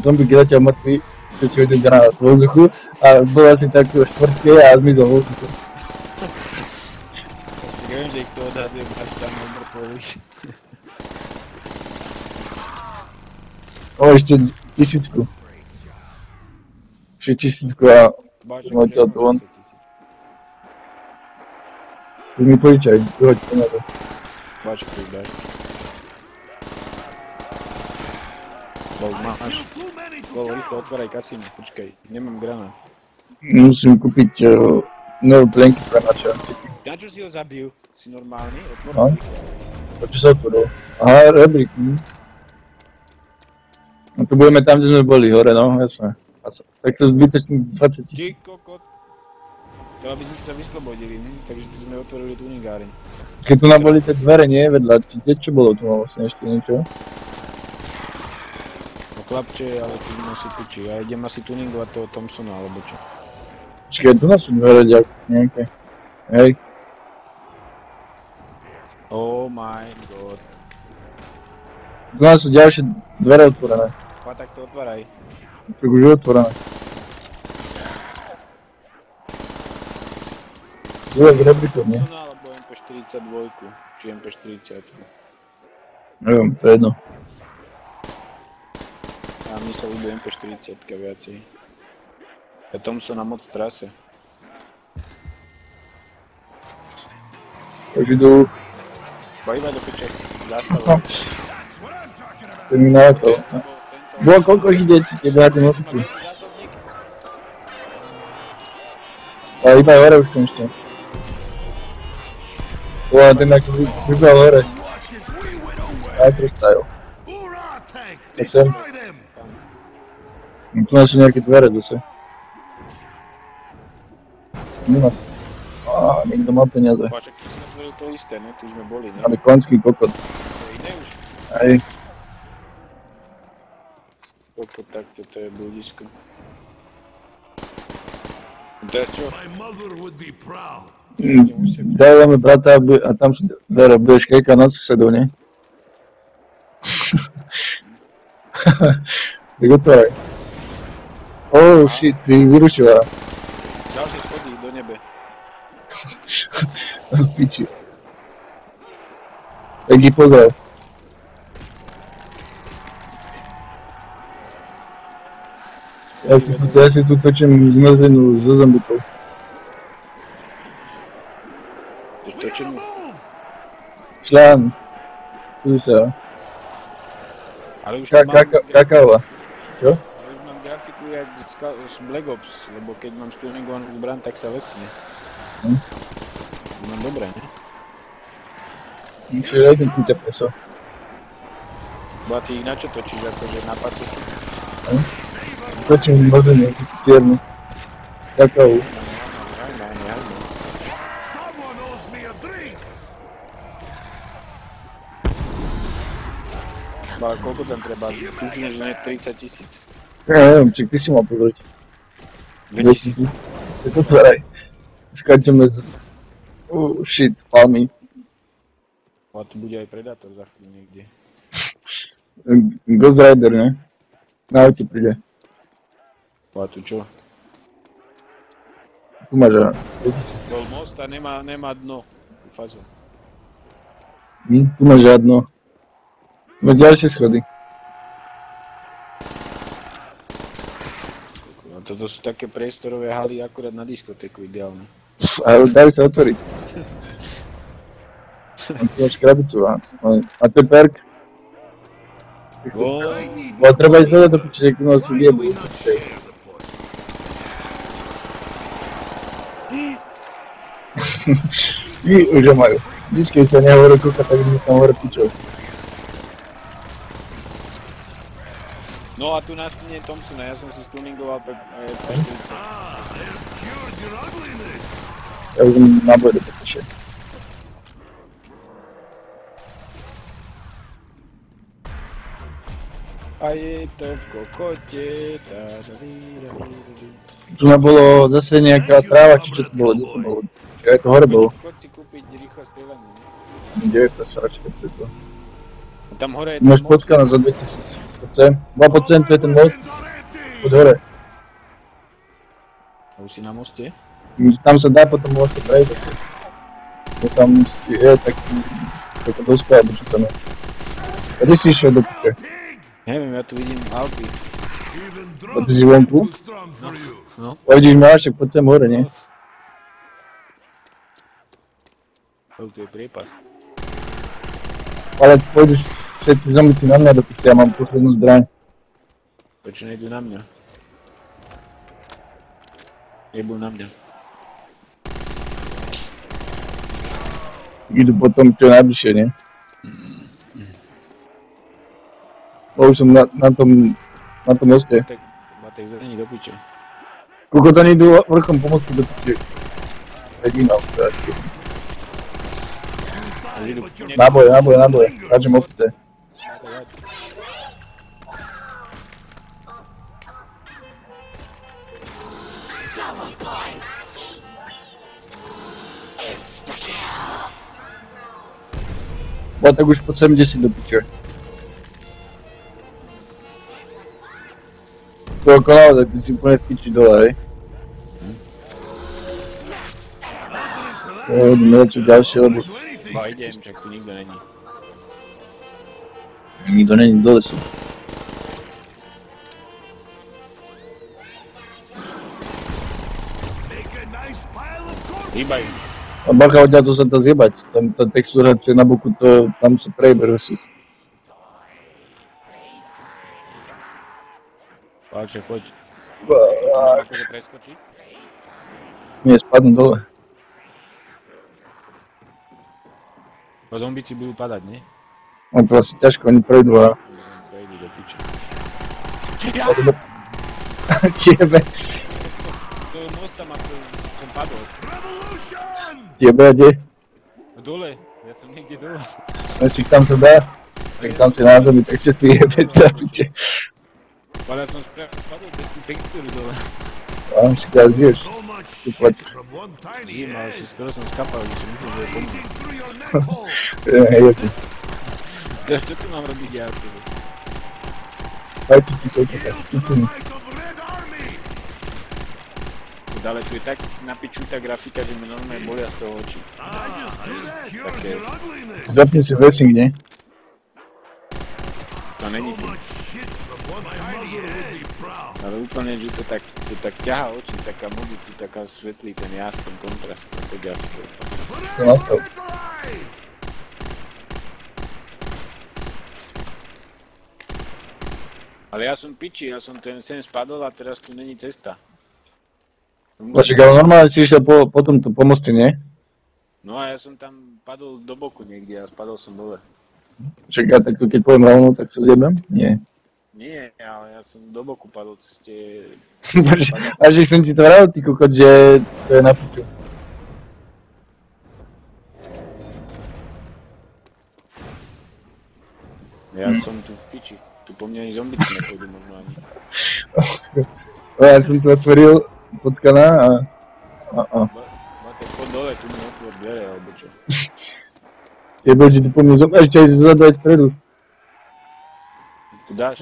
zombie zatiaľ mŕtvý, čo si hodil granát vo vzduchu a bol asi tak o štvrtke a zmizol vo vzduchu. Asi neviem, že ich to odhadujem až tam mŕtvových. O, ešte 1000. Ešte 1000 a Báček, No, že to on. 10 000. už mi požičaj, vyhoď peniaze. Báček, to dáš. Bol, máš. Too many to Bol, rýchlo otváraj kasínu, počkaj, nemám granát. Musím kúpiť nové plenky pre nača. Na čo si ho zabil? Si normálny? No. Otvor. Prečo sa otvoril? Aha, rebrík. No to budeme tam, kde sme boli, hore, no, jasné. Tak to zbytečný 20 Ty 000. kokot. To aby sme sa vyslobodili, ne? Takže tu sme otvorili tuningáreň. Keď tu nám boli tie dvere, nie? Vedľa, čo bolo tu vlastne ešte niečo? No chlapče, ale tu asi piči. Ja idem asi tuningovať toho Thompsona, alebo čo? Počkej, tu nás sú dvere nejaké. Hej. Oh my god. Tu nás sú ďalšie dvere otvorené. A tak to otváraj. Však už je otvorené. Tu je rebrikom, nie? Thompsona alebo MP42, či MP40. Neviem, to je jedno. A mne sa ľúbi MP40 viacej. Ja Thompsona moc v trase. Už idú Iba do piče. Zastavuj. terminátor. Bo koľko ich ide, či tie dáte moticu? A iba je hore už konečne. Bola ten ako vybral hore. Aj trestajú. Hoorah, tank! Ja sem. Destroy them! No tu sú nejaké dvere zase. Nemá. Á, niekto má peniaze. Páčak, tu si natvoril to isté, ne? Tu sme boli, ne? Ale konský kokot. To je iné už. Aj. Kokot, tak toto je bludisko. To čo? My mother would be proud. Zajedáme brata a tam sú dvere, budeš kejkať na susedov, nie? Tak otváraj. Oh shit, si vyrušila. Ďalšie schody do nebe. Piči. Tak ji pozdrav. Ja si tu točím zmrzlinu so zombikou. Ty točenú? Šľán. Tu sa. Ale už mám... Kakaova. Čo? Ale už mám grafiku jak z Black Ops, lebo keď mám stuningovanú zbraň, tak sa leskne. Mám dobré, ne? Ešte daj ten kúťa peso. Bo a ty na čo točíš, akože na pasiky? Točím zmrzlinu, čiernu. Kakaovu. Jajno. Someone owes me a drink! Ale koľko tam treba? Tuším, že nie 30 000. Ja neviem, čak ty si mal pozrieť. 2000. Tak otváraj. Skáčeme z... shit, palmy. A tu bude aj Predator za chvíľu niekde. Ghost Rider, ne? Na aute príde. A tu čo? Tu máš 2000. Bol most a nemá dno. Fáza. Tu máš žiadno. Máš ďalšie schody. A toto sú také priestorové haly akurát na diskotéku ideálne. Ale dali sa otvoriť. A tu máš krabicu a to je perk. Ale treba ísť dole do piče, keď nás tu vyjebú. Už ho majú. Vždyť, keď sa nehovorí koľko, tak mi tam hovorí pičov. No a tu na stene Thompsona, ja som si stuningoval tak aj Cured your ugliness! Ja už naboj do piče. A je to v kokote, Tu bolo zase nejaká tráva, či čo to bolo, kde to bolo? Či aj to hore bolo? Chod si kúpiť rýchlo strieľanie. Kde je tá sračka preto? Tam hore je ten Máš most. potka na za 2000. Poď sem. Poď sem, tu je ten most. Poď hore. A už si na moste? Tam sa dá potom moste prejsť asi. Tam je taký... taká doska, alebo čo tam je. A kde si išiel do piče? Neviem, ja tu vidím Alpy. A ty si vonku? No. Pôjdeš ma, však poď sem hore, nie? Tu je priepas. Ale pôjdeš všetci zombici na mňa do piče, ja mám poslednú zbraň. Prečo nejdu na mňa? Jebú na mňa. Idú potom čo najbližšie, nie? Už som na tom moste. Matek zrení do piče. Koľko to nejdu vrchom po moste do piče. Predínam stráčky. Náboje. Ráčem obce. Bo tak už po 70 do piče. To okolo, tak ty si úplne v piči dole, hej. Ideme čo ďalšie, lebo Idem, čak tu nikto není. nikto není dole sú. Hýbajú. A bacha, odtiaľ to sa dá zjebať. Tam tá textúra, čo je na boku, tam sa prejber asi. Páče, poď. Akože preskočiť? Nie, spadnú dole. Bo zombici budú padať, nie? No to asi ťažko, oni prejdú a... Prejdu do piče. Tiebe. To je most tam, ako som padol. Tiebe, kde? Dole, ja som niekde dole. Či tam sa dá? Tak tam si na zemi, tak sa tu jebe, za piče. Ale ja som spadol bez tú textúru dole. A si teraz žiješ. Tu platíš. Žijem, ale si skoro som skapal, že myslím, že je pomôcť. Hej, Teraz čo tu mám robiť ja? Dajte si koľko tak, picinu. Might of Red Army! Ale tu je tak na piču tá grafika, že mi normálne bolia z toho očí. Cured Okay. your ugliness! Zapni si vesing, nie? To není tu. Much shit from what my mother would be proud. Ale úplne, že to tak ťahá oči, taká modí, tu taká svetlý ten jas, ten kontrast na tej grafike. Si to nastav. Ale ja som piči, ja som ten sem spadol a teraz tu není cesta. Však ale normálne si išiel po tomto pomoste, nie? No a ja som tam padol do boku niekde a spadol som dole. Však ja takto keď poviem rovno, tak sa zjebem? Nie. Nie, ale ja som do boku padol cez tie... A že chcem ti to vravil, ty kokot, že to je na piču. Ja som tu v piči. Tu po mne ani zombici nepôjdu možno ani. Ja som tu otvoril potkana a... Máte pod dole, tu mi otvor dvere, alebo čo. Jebo, že tu po mne zom... Ešte aj zozadu aj spredu. Tu dáš?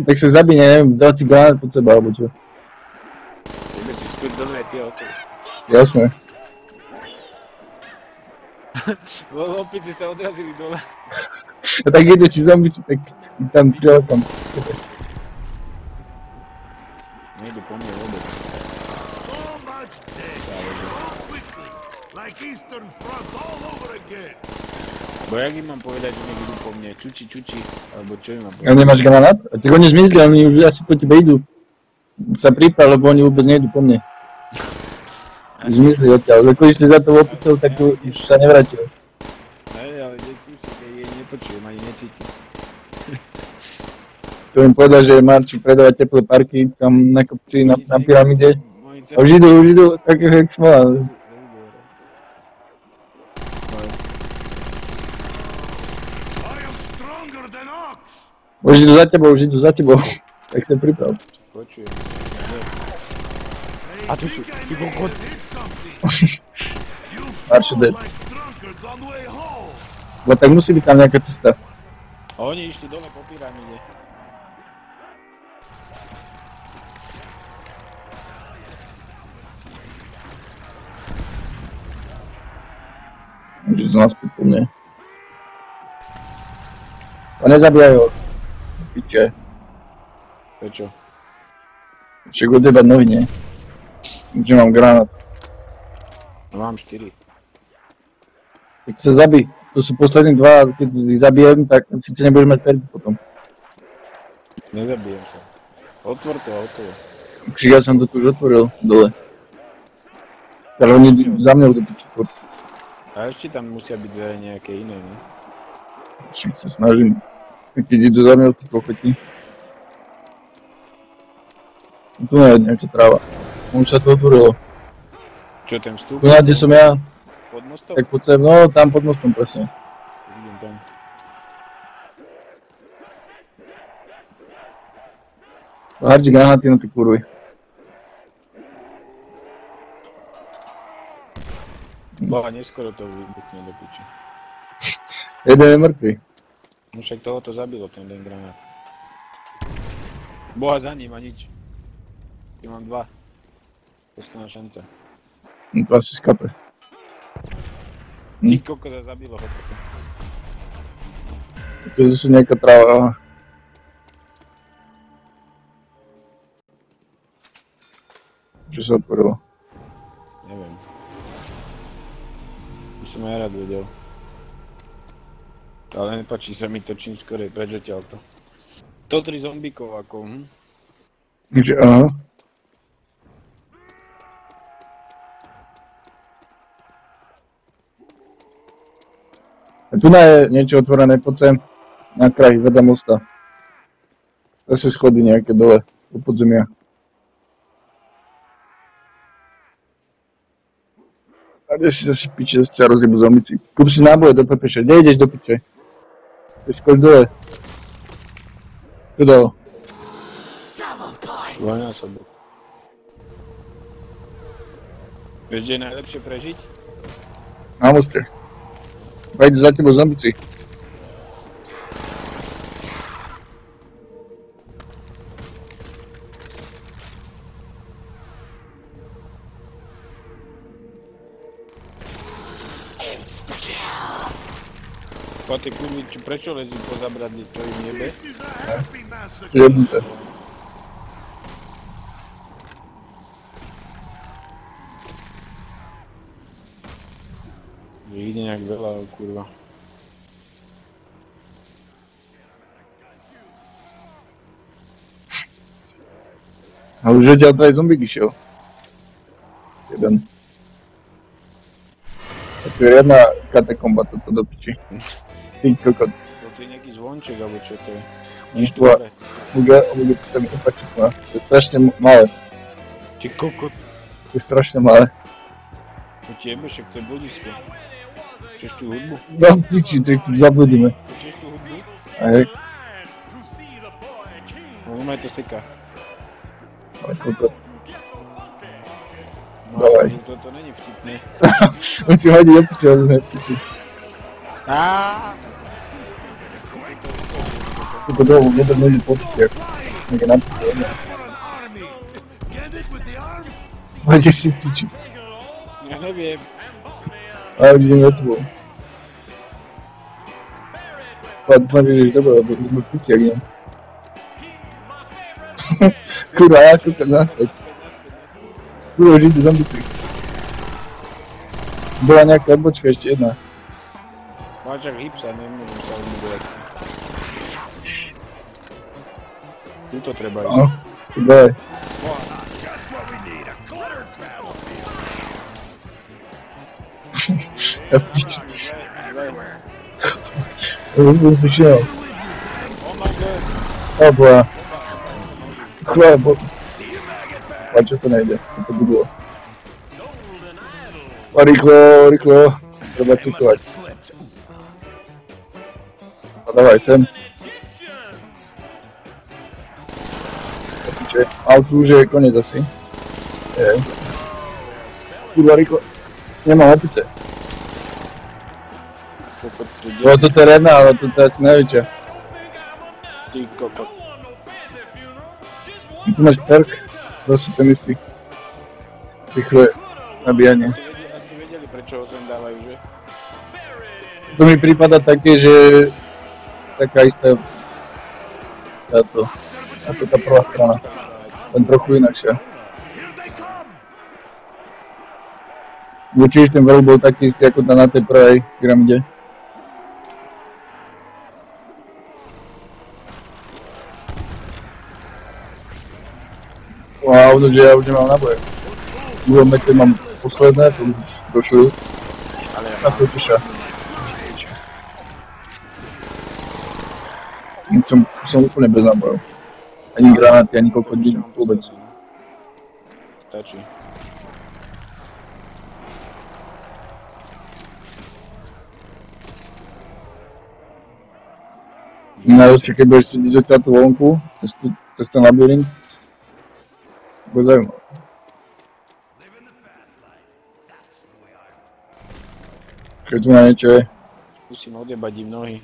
Tak sa zabí, neviem, dať si granát pod seba, alebo čo. Jebe si skôr dobre tie otvor. Jasné. Opici sa odrazili dole. A tak jedu, či zombiči, tak tam prilátam. Nejdu po mne vôbec. So much dead, so quickly, like Eastern Front all over again. Bo jak im mám povedať, že nech idú po mne? Čuči, alebo čo im mám A povedať? nemáš granát? A tak oni zmizli, oni už asi po tebe idú. Sa priprav, lebo oni vôbec nejdu po mne. Zmizli odtiaľ, ako išli za tou opicou, tak už sa nevrátili. Hej, ale nesúči, keď jej nepočujem, ani necítim. Chcem im povedať, že Marčík predáva teplé parky tam na kopci, na pyramide. A už idú, takého jak smola. I am stronger than ox. Už idú za tebou. Tak sa priprav. Počujem. Hey, A tu sú, think I ty may kokot. have hit something. You Marshall fall dead. like drunkards on the way home. Bo tak musí byť tam nejaká cesta. A oni išli dole po pyramíde. Môžu sa naspäť po mne. A nezabíjaj ho. Piče. Prečo? Však odjebať nohy, nie? Už nemám granát. No mám 4. Tak sa zabij. To sú poslední dva, keď ich zabijem, tak síce nebudeš mať perky potom. Nezabijem sa. Otvor to a hotovo. Však ja som to tu už otvoril, dole. Ale oni za mňou do piči furt. A ešte tam musia byť dvere nejaké iné, ne? Však sa snažím. Keď idú za mňou, tí kokoti. Tu nie je nejaká tráva. Už sa to otvorilo. Čo ten vstup? Tu kde som ja, Pod mostom? tak pod sem, no tam pod mostom presne. Idem tam. Hardí granáty na tie kurvy. Boha, neskoro to vybuchne do piči. Jeden je mŕtvy. No však toho to zabilo, ten jeden granát. Boha za ním a nič. Ja mám 2. Posledná šanca. No to asi skape. Ty kokos zabilo ho. To je zase nejaká tráva, aha. Čo sa otvorilo? Neviem. By som aj rád vedel. Ale nepáči sa mi to čím skorej, preč odtiaľto. To 3 zombíkov ako, Takže, aha. A tu je niečo otvorené, poď sem. Na kraj, vedľa mosta. Zase schody nejaké dole, do podzemia. A kde si zase piče, zase ťa rozjebu zombici. Kúp si náboje do pepeše, kde ideš do piče? Skoč dole. Tu dole. dvojnásobok. Vieš, kde je najlepšie prežiť? Na moste. Vajde za tebou zombici. Pate kurvi, prečo lezí po zabradli, čo im jebe? This is a happy massacre. Jebnite. Ide nejak veľa, kurva. A už odtiaľ to aj zombík išiel. Jeden. A tu je riadna katakomba toto do piči. Ty kokot. To je nejaký zvonček, alebo čo to je? Nič tu hore. Bude to sa mi opačiť, no. To je strašne malé. Ty kokot. To je strašne malé. To ti jebe, však to je bludisko. Češ tú hudbu? No piči, tak to zabludíme. Češ tú hudbu? A hej, No, to seká. ale kokot. No, Dávaj. to není vtipné. On si hodí do piče, ale sme piči. Toto dolu, jeden ľudí po piciach. Niekde na piči, ne? Army. Get it with the arms? Máte si piči. Ja neviem. Ale idem za tebou. Ale dúfam, že ideš dobre, lebo sme v piči, ak idem. Kurva, ja kúkam naspäť. Kurva, už idú zombici. Bola nejaká odbočka, ešte jedna. Máčak hipsa, nemôžem sa odbúdať. Tuto treba ísť. No, tu dole. Just what we need, a cluttered battlefield. Ja v piči. Everywhere. Už som si všimol. Oh my god. Ó, boa. Chvála Bohu. A čo to nejde? Sa to budilo. A rýchlo, rýchlo. Treba tukovať. A dávaj sem. Ale tu už je koniec asi. Je. Kurva, rýchlo. Nemám opice. Kokot tu ide. Bolo toto je redná, ale toto je asi najväčšia. Ty kokot. Tu máš perk. Zase ten istý. Rýchle nabíjanie. Asi vedeli, prečo ho ten dávajú, že? To mi prípada také, že taká istá táto, ako tá prvá strana, len trochu inakšia. Určite ten vrch bol taký istý ako tá na tej prvej pyramide. Wow, no že ja už nemám náboje. V druhom mete mám posledné, to už došli. A to píša. Som úplne bez nábojov. Ani granáty, ani kokodín, vôbec. Stačí. Najlepšie, keď budeš sedieť odtiaľto vonku, cez ten labyrint. Bude zaujímavé. Keď tu na niečo je. Musím odjebať im nohy.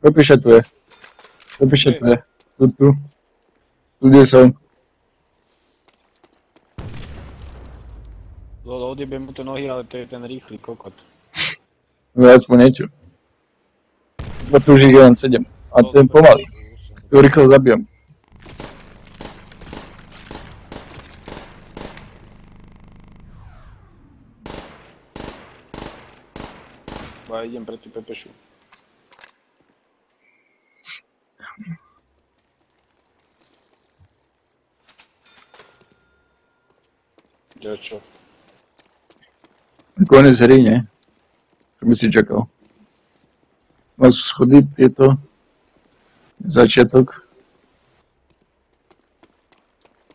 Popíše tu je. Popíše tu je. Tu. Tu kde som. Lolo, odjebem mu to nohy, ale to je ten rýchly kokot. No aspoň niečo. Bo tu už ich je len 7. A ten pomaly. Tu rýchlo zabijem. Ja idem pre tú pepešu. Čo? Konec hry, nie? Čo by si čakal? Máš schody tieto? Začiatok?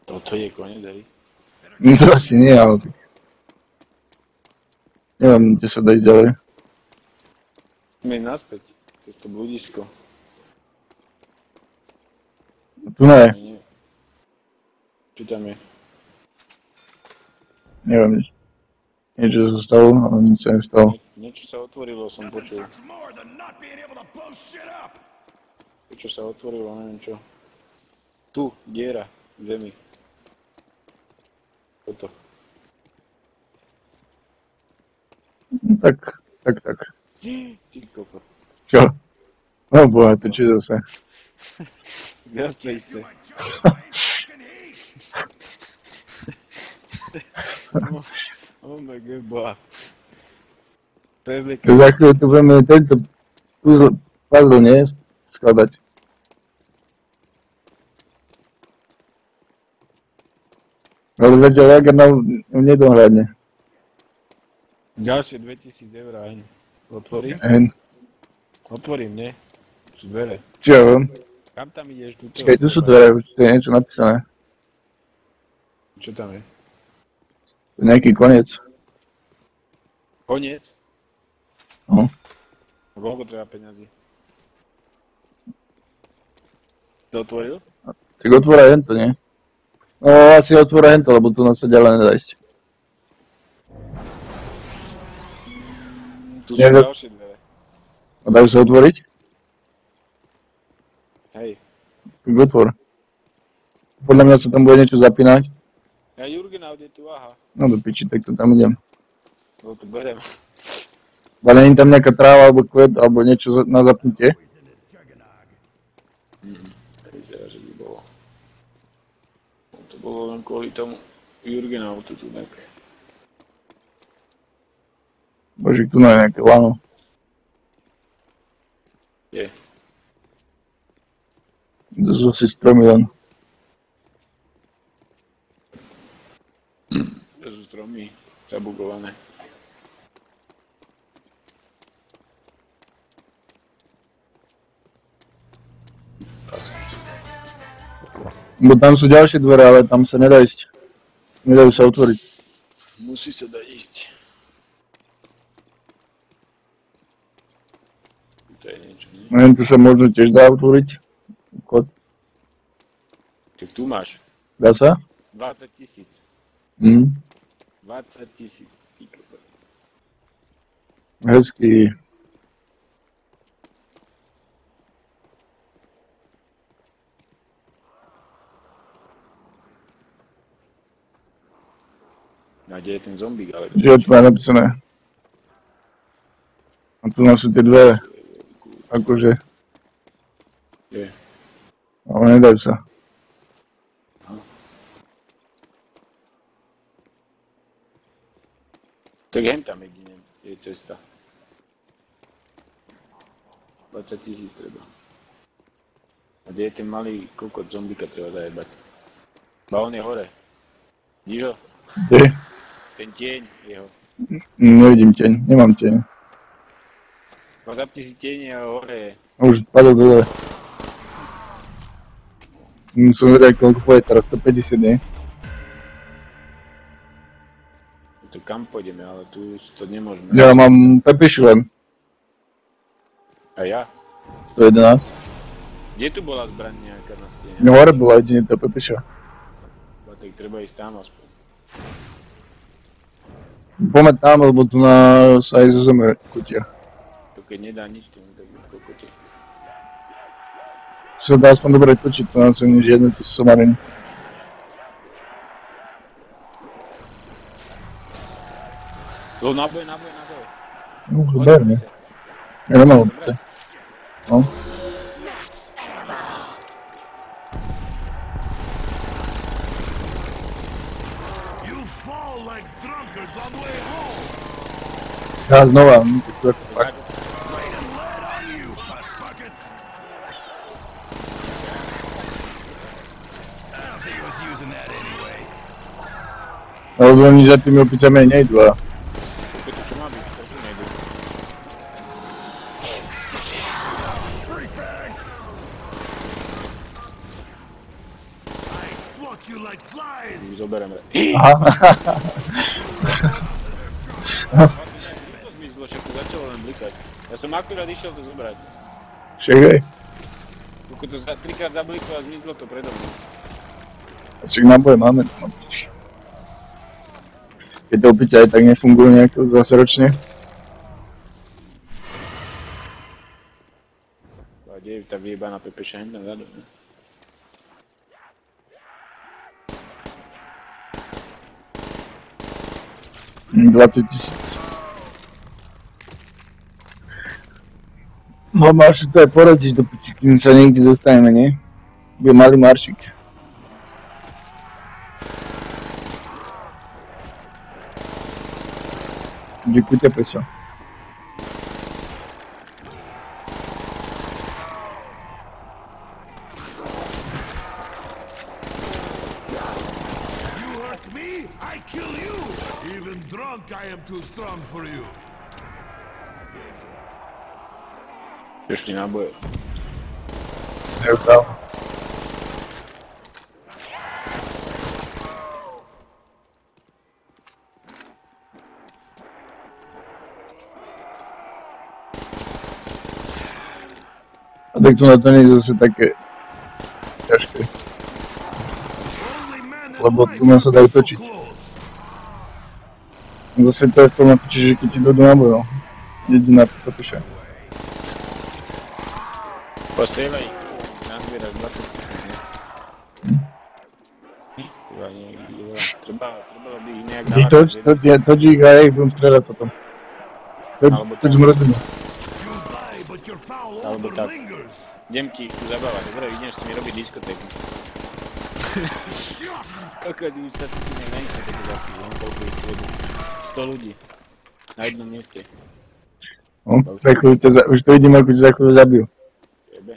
Toto je koniec hry. No to asi nie, ale tak... Neviem, kde sa dať ďalej. My naspäť, cez to bludisko. Tu ne, Nie. Čo tam je? neviem nič. Niečo sa stalo, ale nič sa nestalo. Niečo sa otvorilo, som počul. Sucks more than not being able to blow shit up. Niečo sa otvorilo, neviem čo. Tu, diera, v zemi. Toto. No tak. Ty koko. Čo? O boha, to čo zase? Zas to isté. Oh my god, boha. Prezlík. To za chvíľu tu budeme tento puzzle, nie? Skladať. Ale zatiaľ Jager nedohľadne. Ďalšie 2000 eur aj. Otvorím? Otvorím, nie? Sú dvere. Čo ja viem? Kam tam ideš? Čakaj, tu sú dvere, tu je niečo napísané. Čo tam je? Tu je nejaký koniec. Koniec? No. Koľko treba peňazí? To otvoril? Tak otvoraj hento, nie? No asi otvoraj hento, lebo tu nás sa ďalej nedá ísť. Tu sú ďalšie dvere. A dajú sa otvoriť? Hej. Tak otvor. Podľa mňa sa tam bude niečo zapínať. Ja Jurgena, kde tu, aha. No do piči, tak to tam idem. No to berem. Ale nie je tam nejaká tráva alebo kvet alebo niečo na zapnutie? Vyzerá, že by bolo. To bolo len kvôli tomu Jurgena autu tu tak. Bože, tu je nejaké lano. Je. To sú asi stromy len. To sú stromy zabugované. Bo tam sú ďalšie dvere, ale tam sa nedá ísť. Nedajú sa otvoriť. Musí sa dať ísť. To je niečo, nie? Neviem, tu sa možno tiež dá otvoriť. Kód. Tak tu máš. Dá sa? 20 000. 20 000. Ty kokos. Hezký. A kde je ten zombík, ale... Že je tu aj napísané. A tu nás sú tie dvere. Akože. Je. Ale nedajú sa. Tak hen tam jedine je cesta. 20 000 treba. A kde je ten malý kokot zombíka treba zajebať? Ba on je hore. Vidíš ho? Kde? Ten tieň jeho. Nevidím tieň, nemám tieň. No zapni si tieň a hore je. Už padol dole. Musím vedieť, koľko pôjde teraz, 150, nie? To kam pôjdeme, ale tu to nemôžeme. Ja mám pepešu len. A ja? 111. Kde tu bola zbraň nejaká na stene? No hore bola jedine tá pepeša. Tak treba ísť tam aspoň. Poďme tam, lebo tu na sa aj zo zeme kutia. To keď nedá nič, to tak v kokote. Čo sa dá aspoň dobre točiť, to nás nie žiadne tie somariny. No naboj. No, ber, ne? Ja nemám opce. No. You fall like drunkards on the way home. Ja znova, to je fakt. Right and lead on you, puss buckets. I don't think he was using that anyway. Ale oni za tými opicami aj nejdu, a... To čo má byť? To tu nejdu. Freak bags. I swat you like flies. Zobereme. Aha. To zmizlo, však to začalo len blikať. Ja som akurát išiel to zobrať. Však hej. Pokud to trikrát zabliklo a zmizlo to predo mnou. Však náboje máme, no piči. Keď tie opice aj tak nefungujú nejako zase ročne. A kde je tá vyjebaná pepeša hen tam vzadu, ne? $20 000. Máš to aj porodiť do piči, kým sa niekde zostaneme, nie? Bude malý maršik. Ďakujte, peso. You hurt me, I kill you. Even drunk, I am too strong for you. Prišli náboje. Neúplne. A tak to na to nie je zase také ťažké. Only man Lebo alive tu ma sa dajú so točiť. close. Zase to je v tom napíči, že keď ti dojdú nábojov. Jediná potešia. Postrieľaj. Nazbieraš 20 000, ne? Kurva, treba by ich nejak Ich toč ich a ja ich budem strieľať potom. Toč mrzinu. You die, but your foul Alebo odor tak. lingers. Idem ti tu zabávať, dobre, idem s nimi robiť diskotéku. Koľko už sa tu na diskotéku zapíš, len koľko ich tu ľudí. 100 ľudí. Na jednom mieste. No, už to vidím, ako ti za chvíľu zabijú. Jebe.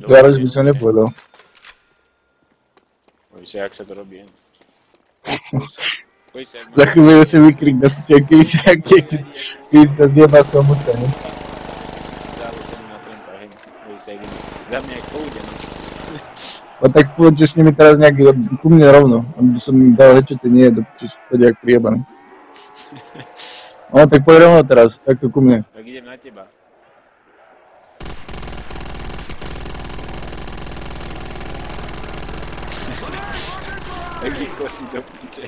Zároveň by som nepovedal. Poď sa, jak sa to robí, hen. Poď sa, jak Za chvíľu si vykrik na to, keď sa zjeba z toho mosta, ne? zálesený na trempách, hen. Poď sa, jak za mňa jak pôjde, no. A tak poďte s nimi teraz nejak ku mne rovno, aby som im dal hečete, nie, do piči, poď jak priebaný. No tak poď rovno teraz, takto ku mne. Tak idem na teba. Taký kosí do piče.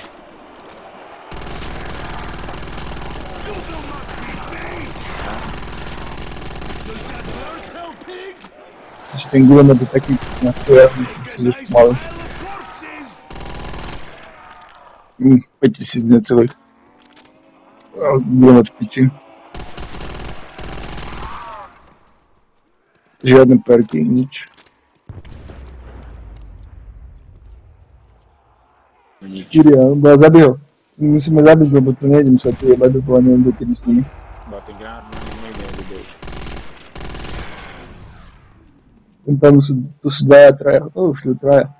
You will not beat me. Does that hurt, hell pig? Ešte ten gulomet je taký nachujazný, si A už nice pomalu. pile of corpses. 5000 necelých. Gulomet v piči. Žiadne perky, nič. Nič. Kyria, zabij ho. Musíme zabiť, lebo tu nejdem sa tu jebať, dokoľa neviem dokedy s nimi. Ba ten granát nejde vidieť. Tam tu sú dvaja, traja. Už tu traja.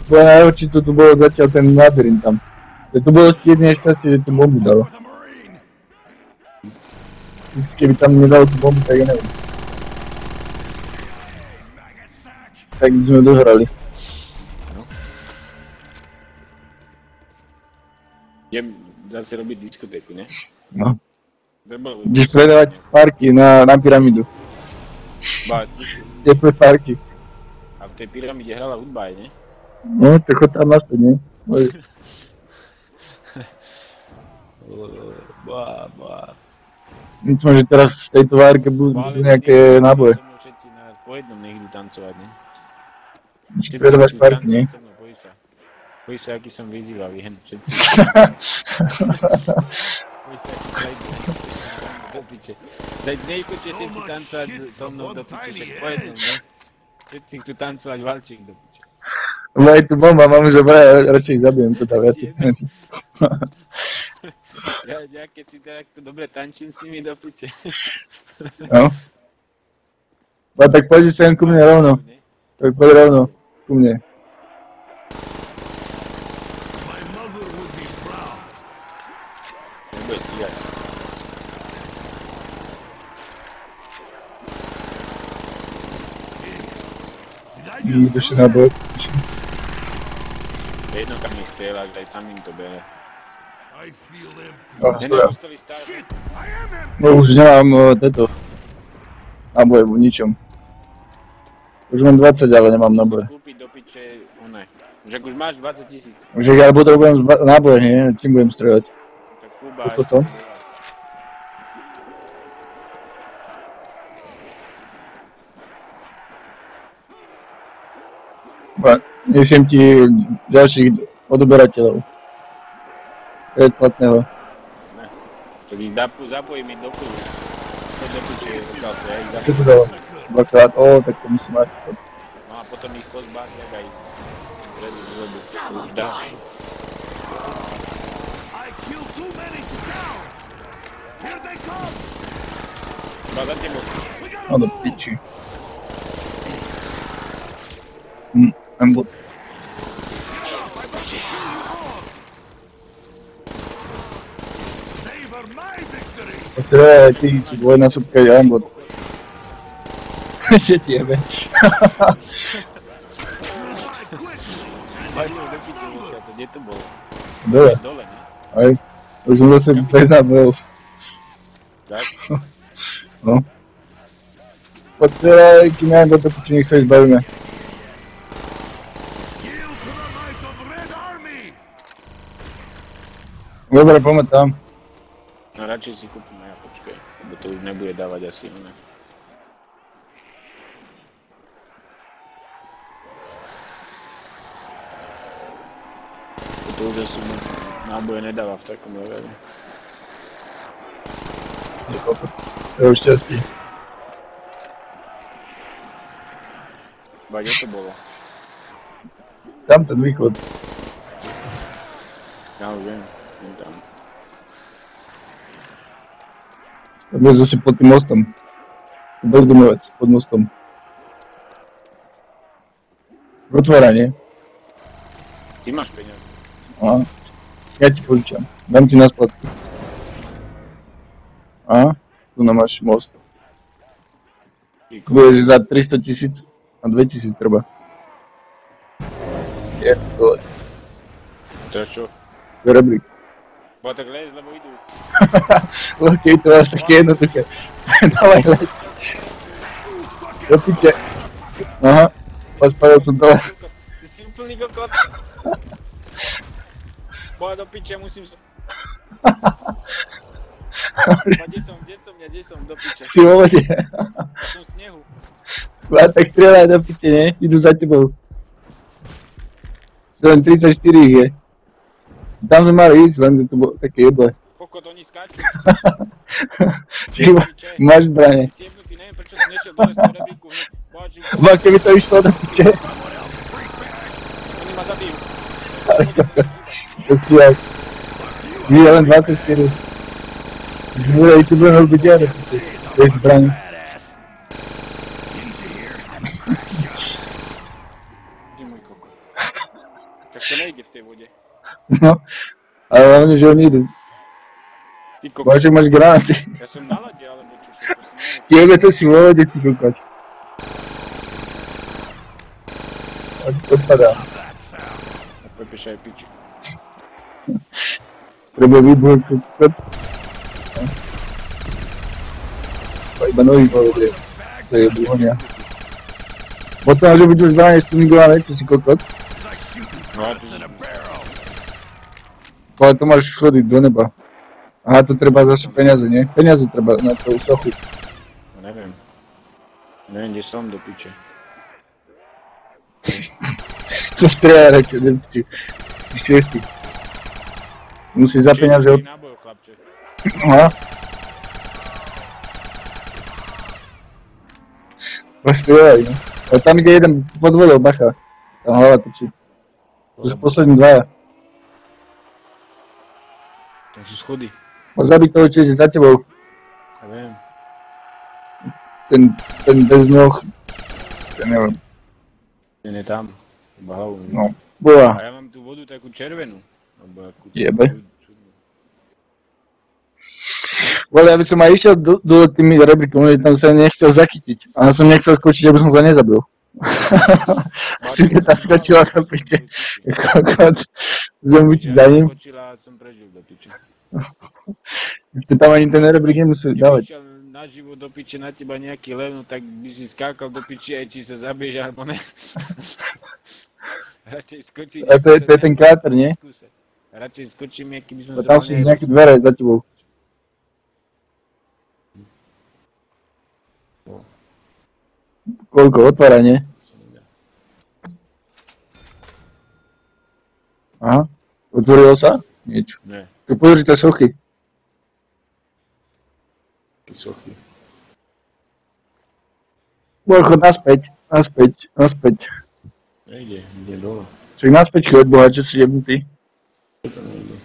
Bolo najhoršie, tu bolo zatiaľ ten labyrint tam. Tu bolo jediné šťastie, že tú bombu dalo. For the Marine. Keby tam nedalo tú bombu, tak ja neviem. Maggot sack. Tak by sme dohrali. Idem zase robiť diskotéku, ne? No. To bolo... Ideš predávať parky na pyramidu. Ba, Teplé parky. a v tej pyramíde hrala hudba aj, ne? No, tak chod tam naspäť, nie? Môžeš. Myslím, že teraz v tejto várke budú nejaké náboje. Chceme všetci nás po jednom niekde tancovať, ne? Ideš predávať parky, nie? Boj sa, aký som vyzývavý, hen, všetci. Boj sa, aký zajde, do piče. Nejpoďte všetci tancovať so mnou do piče, však po jednom, ne? Všetci chcú tancovať valčík do piče. Lebo aj tu bomba, máme zabrať, radšej ich zabijem, to tam viac. Ja keď si takto dobre tančím s nimi do piče. No. A tak poď sem ku mne rovno. Tak poď rovno ku mne. My mother would be proud. Nebude stíhať. Did I Ideš just ešte na boj. Jedno kam ich strieľať, aj tam im to bere. I feel empty. Stoja. Nepustili stále. Shit, I am empty. No už nemám teto. Náboje v ničom. Už mám 20, ale nemám náboje. Kúpiť do piče, one. Že ak už máš 20 000, Už ja potrebujem náboje, nie? Čím budem strieľať? tak Kuba Toto? Nesiem ti ďalších odoberateľov. Predplatného. Čo Tak ich zapojím ich do kľu. To do piče, ja ich Čo zapojím. to dalo? Dvakrát, tak to musím mať. No a potom ich pozbáť, tak aj predu zrobiť. To už dá. I killed too many to count. Here they come. Iba za tebou. We gotta No do move. piči. Ambo. Savor my victory. Posledaj, ty si dvojnásobka jambot. Že tiebe. Revive quickly. Aj to do piče, Luka, to kde to bolo? Dole, Dole, ne? aj. Už som zase bez nábojov. Tak? No. Poďte, kým ja do toho piči, nech sa izbavíme. Yield to the might of Red Army. Dobre, poďme tam. No radšej si kúpim ja, počkaj. Lebo to už nebude dávať asi, ne? To už asi náboje nedáva v takom leveli. To je už šťastí. Ba, kde to bolo? Tam ten východ. Ja už viem, tam. To bude zase pod tým mostom. Bezdomovec, pod mostom. Otvorenie. Ty máš peniaze. A ja ti požičam. Dám ti na splatku. A tu nám máš most. Budeš za 300 000 a 2000 treba. Je, dole. Teraz čo? To je rebrík. Bo tak lez, lebo idú. Ok, to je také jednoduché. Dávaj les. Do piče. Aha, spadal som dole. Ty si úplný kokot. Boja do piče, musím... Kde som, do piče. Si vo vode. Som v snehu. A tak strieľaj do piče, nie? Idú za tebou. Len 34 ich je. Tam sme mali ísť, len to bolo také jeble. Kokot, oni skáču. Čiže máš zbrane. Si jebnutý, neviem prečo si nešiel dole z toho rebríku. Bohačí, Ba, keby to išlo do piče. oni ma zabijú. Ale kokot, to stíhaš. My je len 24. Zbúrej, tu budeme robiť ja do piče. Bez zbrane. Badass. Easy here. Ty môj kokot. Tak to nejde v tej vode. No, ale hlavne, že oni idú. Ty kokot. Máš, máš granáty. Ja som na lade, alebo čo všetko som neviem. Tiebe to si vo vode, ty kokot. A to padá. A Pepeš aj piči. Treba výbuch, kokot. To iba nový povede. To je buhonia. Potom, že budú zbranie s tými granátmi, čo si kokot. It's like shooting No a craps ty in a barrel. Ale to máš schodiť do neba. Aha, to treba zase peniaze, nie? Peniaze treba na tú sochu. No neviem. Neviem, kde som do piče. To strieľa, rekte, nepči. Ty šiesti. Musíš za peniaze od... Nábojov, chlapče. Aha. Strieľaj, no. Ale tam ide jeden pod vodou, bacha. Tam hlava točí. To sú poslední dvaja. Tam sú schody. Mal zabiť toho, čo je za tebou. Ja viem. Ten bez noh. Ten neviem. Ten je tam. Iba hlavu. No. Boha. A ja mám tú vodu takú červenú. Alebo akú... Jebe. Vole, ja by som aj išiel do tými rebríkom, ale tam sa nechcel zachytiť. A ja som nechcel skočiť, aby som sa nezabil. Asi keď tá skočila do piče. Kokot. Zem buď za ním. Skočila a som prežil do piče. To tam ani ten rebrík nemusel dávať. Keď naživo do piče na teba nejaký lev, no tak by si skákal do piče, aj či sa zabiješ, alebo ne. Radšej skočiť... A to je ten kráter, nie? Radšej skočím, aký by som A sa... tam sú nejaké dvere za tebou. Koľko? Otváranie? Aha. Otvorilo sa? Nič. Ne. Tu pozri tie sochy. Sochy. Chod naspäť. Nejde, ide dole. Však naspäť chod, bohač, čo si jebnutý. Čo to nejde?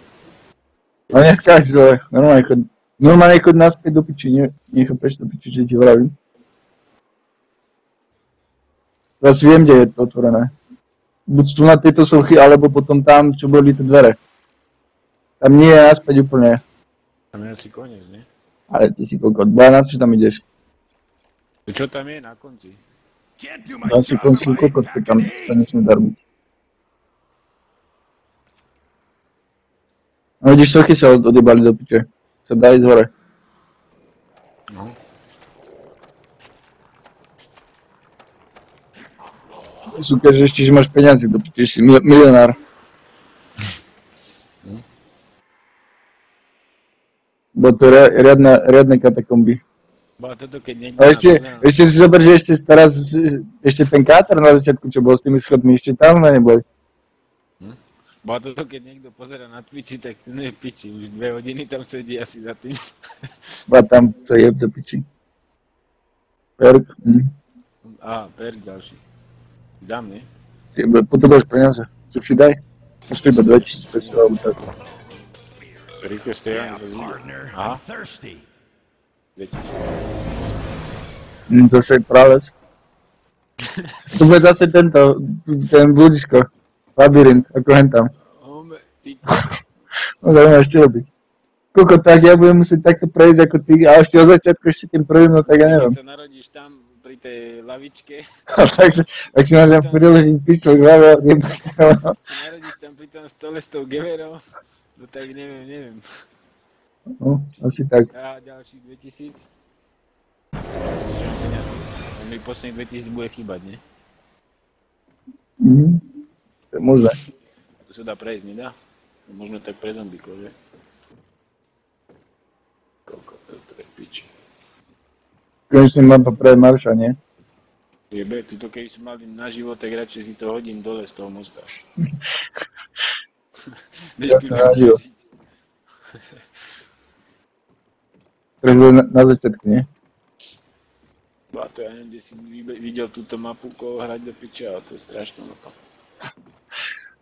No neskáž zle, normálne chod naspäť do piči, nechápeš do piči, čo ti vravím. Zas viem, kde je to otvorené. Buď tu na tejto sochy, alebo potom tam, čo boli tie dvere. Tam nie je naspäť úplne. Tam je asi koniec, ne? Ale ty si kokot, na čo tam ideš? Čo tam je na konci? Can't do my Asi job konský if I ain't kokot, back tam in sa age. nesmie darbiť. No vidíš, sochy sa odjebali do piče. Sa dá ísť hore. No. Super, že ešte, že máš peniazy do piče, si milionár. Bo to riadne katakomby. Bo toto keď niekto... A ešte si zober, že ešte ten káter na začiatku, čo bol s tými schodmi, ešte tam sme neboli. Bo toto keď niekto pozera na Twitchi, tak to nie je piči. Už 2 hodiny tam sedí asi za tým. A tam sa jeb do piči. Perk. Á, perk ďalší. Dám, nie? Potrebuješ peniaze. Čo si daj? Musí iba 2500 alebo tak. Rýchlo stojím Yeah, sa zíde. partner. Aha, I'm thirsty. 2000. Zase prales. Tu bude zase ten bludisko. Labyrint, ako hen tam. Ty... No zaujímavé, čo robiť. Koľko tak, ja budem musieť takto prejsť ako ty, a ešte od začiatku ešte tým prvým, no tak ja neviem. Keď sa narodíš tam pri tej lavičke, Takže, ak si môžem priložiť pičok v hlave, nebudem. sa narodíš tam pri tom stole s tou geverou, no tak neviem. No, asi tak. A ďalší 2000. Mi posledný 2000 bude chýbať, nie? To je možné. To sa dá prejsť, nedá? Možno tak pre zombíkov, že? Koľko toto je piči. Konečne mám to pre Marša, nie? Jebe, tuto keby som mal tým na život, tak radšej si to hodím dole z toho mosta. Ja som na život. Teraz bude na začiatku, nie? A to ja neviem, kde si videl túto mapu, koho hrať do piče, ale to je strašná mapa.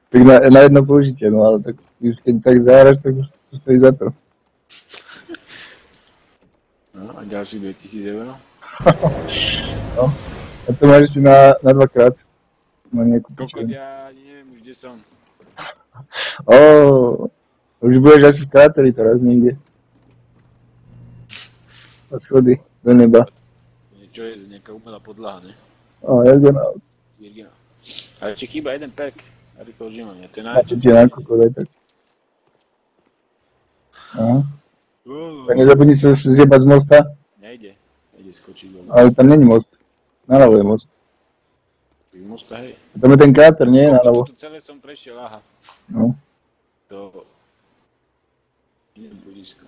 Tak na jedno použitie, no ale tak už keď tak zahraš, tak už to stojí za to. No a ďalší 2000 eur. No. A to máš si na dvakrát. Na nejakú Kokot, piču. ja ani neviem už, kde som. Už budeš asi v kráteri teraz niekde. Na schody, do neba. Niečo je, nejaká umelá podlaha, ne? Ergonaut. Virgina. Ale ešte chýba jeden perk. A rýchlo užívanie, to je A to najväčšie. ti je na kokot aj tak. Aha. Tak nezabudni sa zjebať z mosta, Nejde skočiť dole. ale tam není most. Naľavo je most. Ty mosta, hej. A tam je ten kráter, nie? Naľavo. Toto celé som prešiel, aha. No. To... Nie je blízko.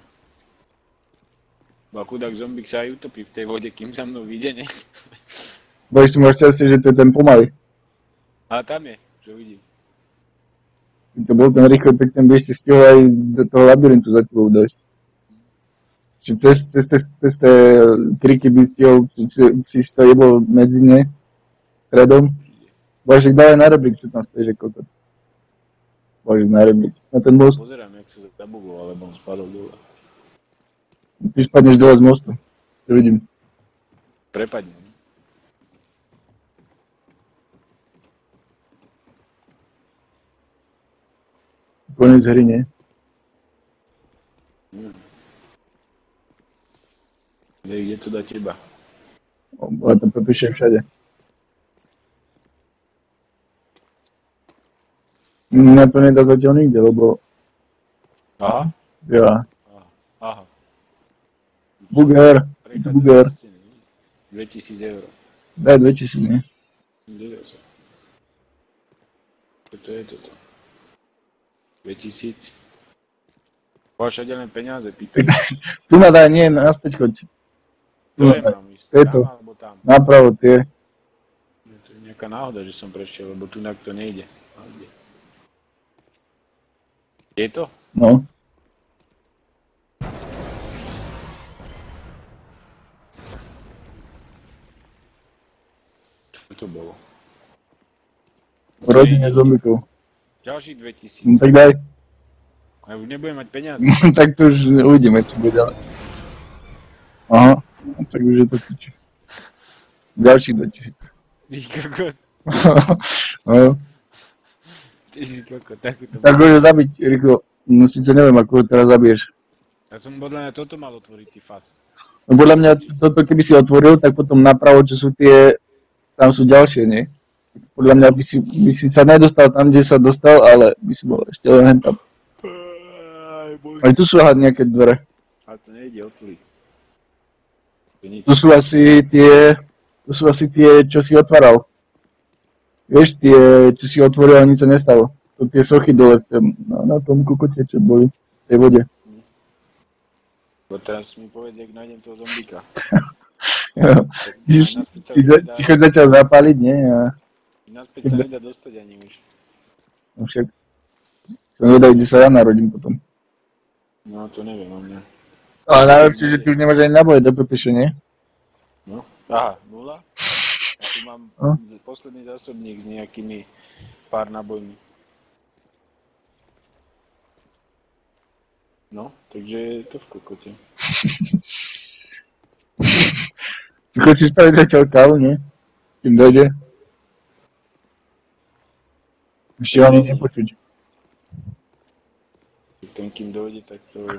Bo chudák zombík sa aj utopí v tej vode, kým za mnou vyjde, ne? Bo ešte máš šťastie, že to je ten pomalý. Ale tam je, čo vidím. Keď to bol ten rýchlo, tak ten by ešte stihol aj do toho labyrintu za tebou dojsť. Čiže cez tie kriky by stihol, si to jebol medzi ne, stredom. Božek, dávaj na rebrík, čo tam stojí, že kokot. Božek, na rebrík. Na ten most. Pozerám, jak sa zabugoval, lebo on spadol dole. Ty spadneš dole z mostu. To vidím. Prepadne. Ne? Konec hry, nie? Kde to dá teba? Ale to popíše všade. Na to nedá zatiaľ nikde, lebo... Aha. Ja. Aha. Buger. Buger. 2000 eur. Daj 2000, nie? Nedel sa. Čo je toto? 2000. Máš všade len peniaze, pýtaj. Tu ma daj, nie, naspäť choď. Tu To ma je daj. mám ísť. To je to. Tam alebo tam. Napravo, tie. To je nejaká náhoda, že som prešiel, lebo tu to nejde. A kde? Je to? No. Čo to bolo? V rodine zombikov. Ďalších 2000. No tak daj. Ja už nebudem mať peniaze. Tak to už uvidíme, čo bude ďalej. Aha, no, tak už je to piči. Ďalších 2000. Ty kokot, No, ty si kokot, takúto... tak už zabiť, rýchlo. No síce neviem, ako ho teraz zabiješ. Ja som podľa mňa toto mal otvoriť, ty fas. No podľa mňa toto keby si otvoril, tak potom napravo, čo sú tie, tam sú ďalšie, nie? Podľa mňa by si sa nedostal tam, kde sa dostal, ale by si bol ešte len hen tam. Aj tu sú nejaké dvere. Ale to nejde otvoriť. Tu sú asi tie, čo si otváral. Vieš, tie, čo si otvoril a nič sa nestalo. To tie sochy dole na tom kokote, čo boli v tej vode. Bo teraz mi povedz, jak nájdem toho zombika. Ti choď začal zapáliť, nie? Naspäť sa nedá dostať ani už. No však. Som vedel, kde sa ja narodím potom. No to neviem o mňa. Ale najlepšie, že ty už nemáš ani naboje do pepeše, nie? No, aha, 0. Ja tu mám posledný zásobník s nejakými pár nabojmi. No, takže je to v kokote. Ty chceš spraviť zatiaľ kávu, nie? Kým dojde. Ešte vám nepočuť. Ten kým dojde, tak to...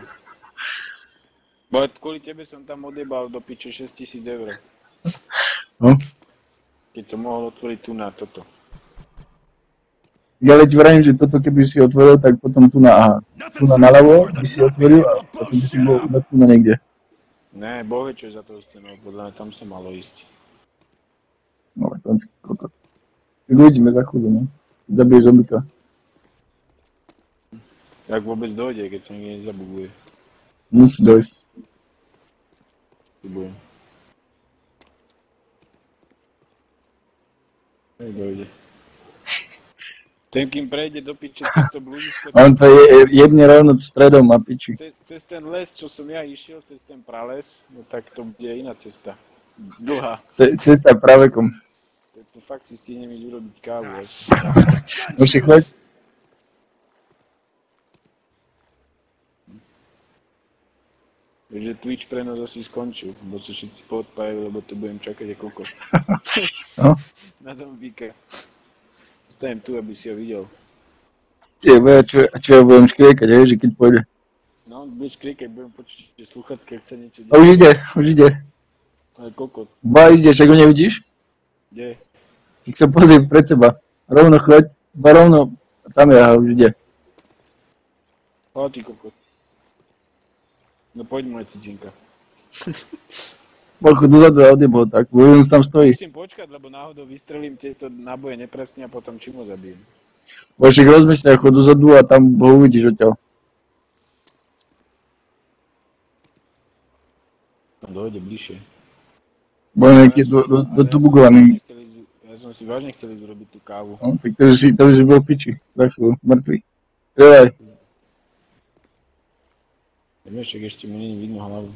Bo kvôli tebe som tam odjebal do piče 6000 eur. No. Keď som mohol otvoriť tu na toto. Ja ti vravím, že toto keby si otvoril, tak potom tu na naľavo by si otvoril a potom by si bol iba tu na niekde. Ne, bohe čo je za toho stenou, podľa mňa tam sa malo ísť. No, tam si kokot. Tak uvidíme za chvíľu, no. Zabiješ zombika. Jak vôbec dojde, keď sa niekde nezabuguje. Musí dojsť. Chybujem. Tak dojde. Ten, kým prejde do piče cez to blúdisko... On to je jedne rovno stredom a piči. Cez ten les, čo som ja išiel, cez ten prales, no tak to bude iná cesta. Dlhá. Cesta pravekom. To fakt si stihnem ísť urobiť kávu. No si choď. Takže Twitch prenos asi skončil, bo sa všetci poodpájajú, lebo to budem čakať ako kokos. No. Na zombíka. Stajem tu, aby si ho videl. Čo ja budem škriekať, že keď pôjde. No, budeš kriekať, budem počuť, že sluchatka chce niečo A už ide. Ale kokot. Ide, však ho nevidíš? Kde? Tak sa pozri pred seba. Rovno choď, rovno, tam je, už ide. Ale ty kokot. No poď moja cicinka. Poď dozadu a odjeb ho tak, bo on tam stojí. Musím počkať, lebo náhodou vystrelím tieto náboje nepresne a potom čím ho zabijem. Bo však rozmýšľaj, chod dozadu a tam ho uvidíš odtiaľ. No dojde bližšie. Bo on je do tu bugovaný. Ja som si vážne chcel ísť urobiť tú kávu. No, tak to už si bol v piči, za chvíľu, mŕtvý. Jaj. Vieš, ešte mu nie vidno hlavu.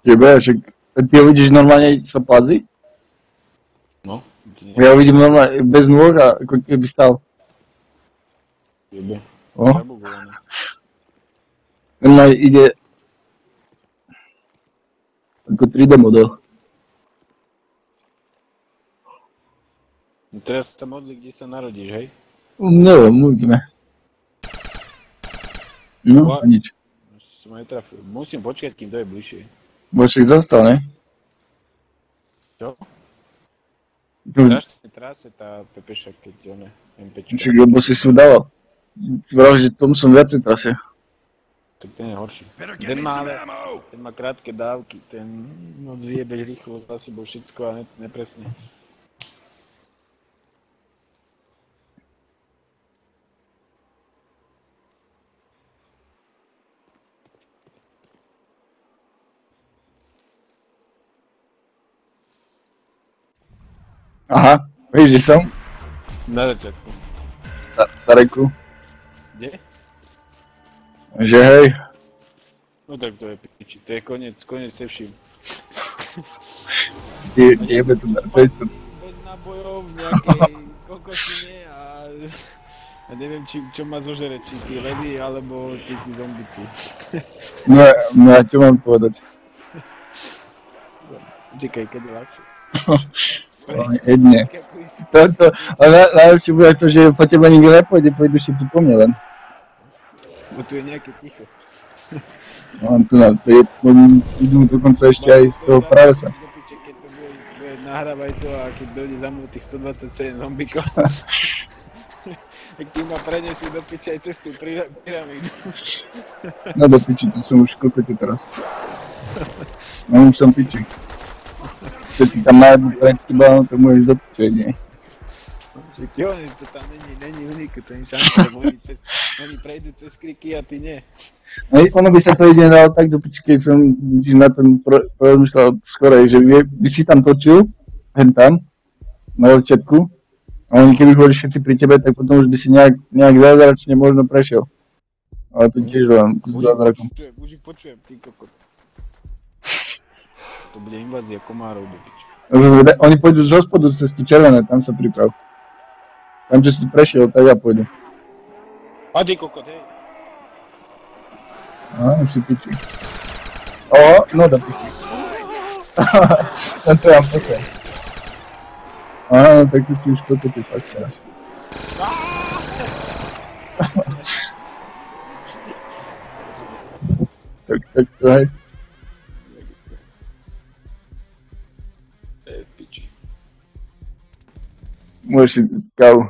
Však ty ho vidíš normálne sa plazí? No. Ja ho vidím normálne bez nôh a ako keby stal. Jebe. O? Zabugované. Normálne ide ako 3D model. No teraz sa modli, kde sa narodíš, hej? Neviem, uvidíme. No, nič. Som aj trafil. Musím počkať, kým to je bližšie. Bo však zostal, ne? Čo? Strašne tráse tá pepeša, keď ona MPčka. Však lebo si ju dával. Vrav, že tomu som viacej trasie. Tak ten je horší. Ten má ale, ten má krátke dávky, ten vyjebeš rýchlo za sebou všetko a nepresne. Aha, víš, že som? Na začiatku. Stareku. Kde? Že hej. No tak to je piči, to je koniec se vším. Jebe to, nábojov, nejakej kokosine a neviem, čo ma zožere, či tí ledy, alebo tí zombici. No a čo mám povedať? Čakaj, keď je ľahšie. Jedne. Ale najlepšie bude to, že po teba nikto nepôjde, pôjdu všetci po mne len. Bo tu je nejaké ticho. No, tu na to je, idú dokonca ešte aj z toho pralesa. Keď to bude nahrávať to a keď dojde za mnou tých 127 zombikov, tak tým ma prenesú do piče aj cez tú pyramídu. No do piči, to som už kokote teraz. No už som piči. Keď si tam nájdu pred teba, no to môžeš do piče, nie? Že ti to tam není uniku, to je šanca, lebo oni prejdú cez kriky a ty nie. No, ono by sa to ide dalo tak do piči, keď som na ten rozmýšľal skorej, že by si tam točil, hen tam, na začiatku, a oni keby boli všetci pri tebe, tak potom už by si nejak zázračne možno prešiel. Ale to tiež len s zázrakom. Už ich počujem, ty kokot. To bude invázia komárov do piči. Oni pôjdu z hospodu cez tie červené, tam sa priprav. Tam, čo si prešiel, tak ja pôjdu. A ty kokot, hej. No, už si piči. No do piči. Tam to mám posledný. Áno, tak ty si už kokoty fakt teraz. tak to hej. To je piči. Môžeš si kávu.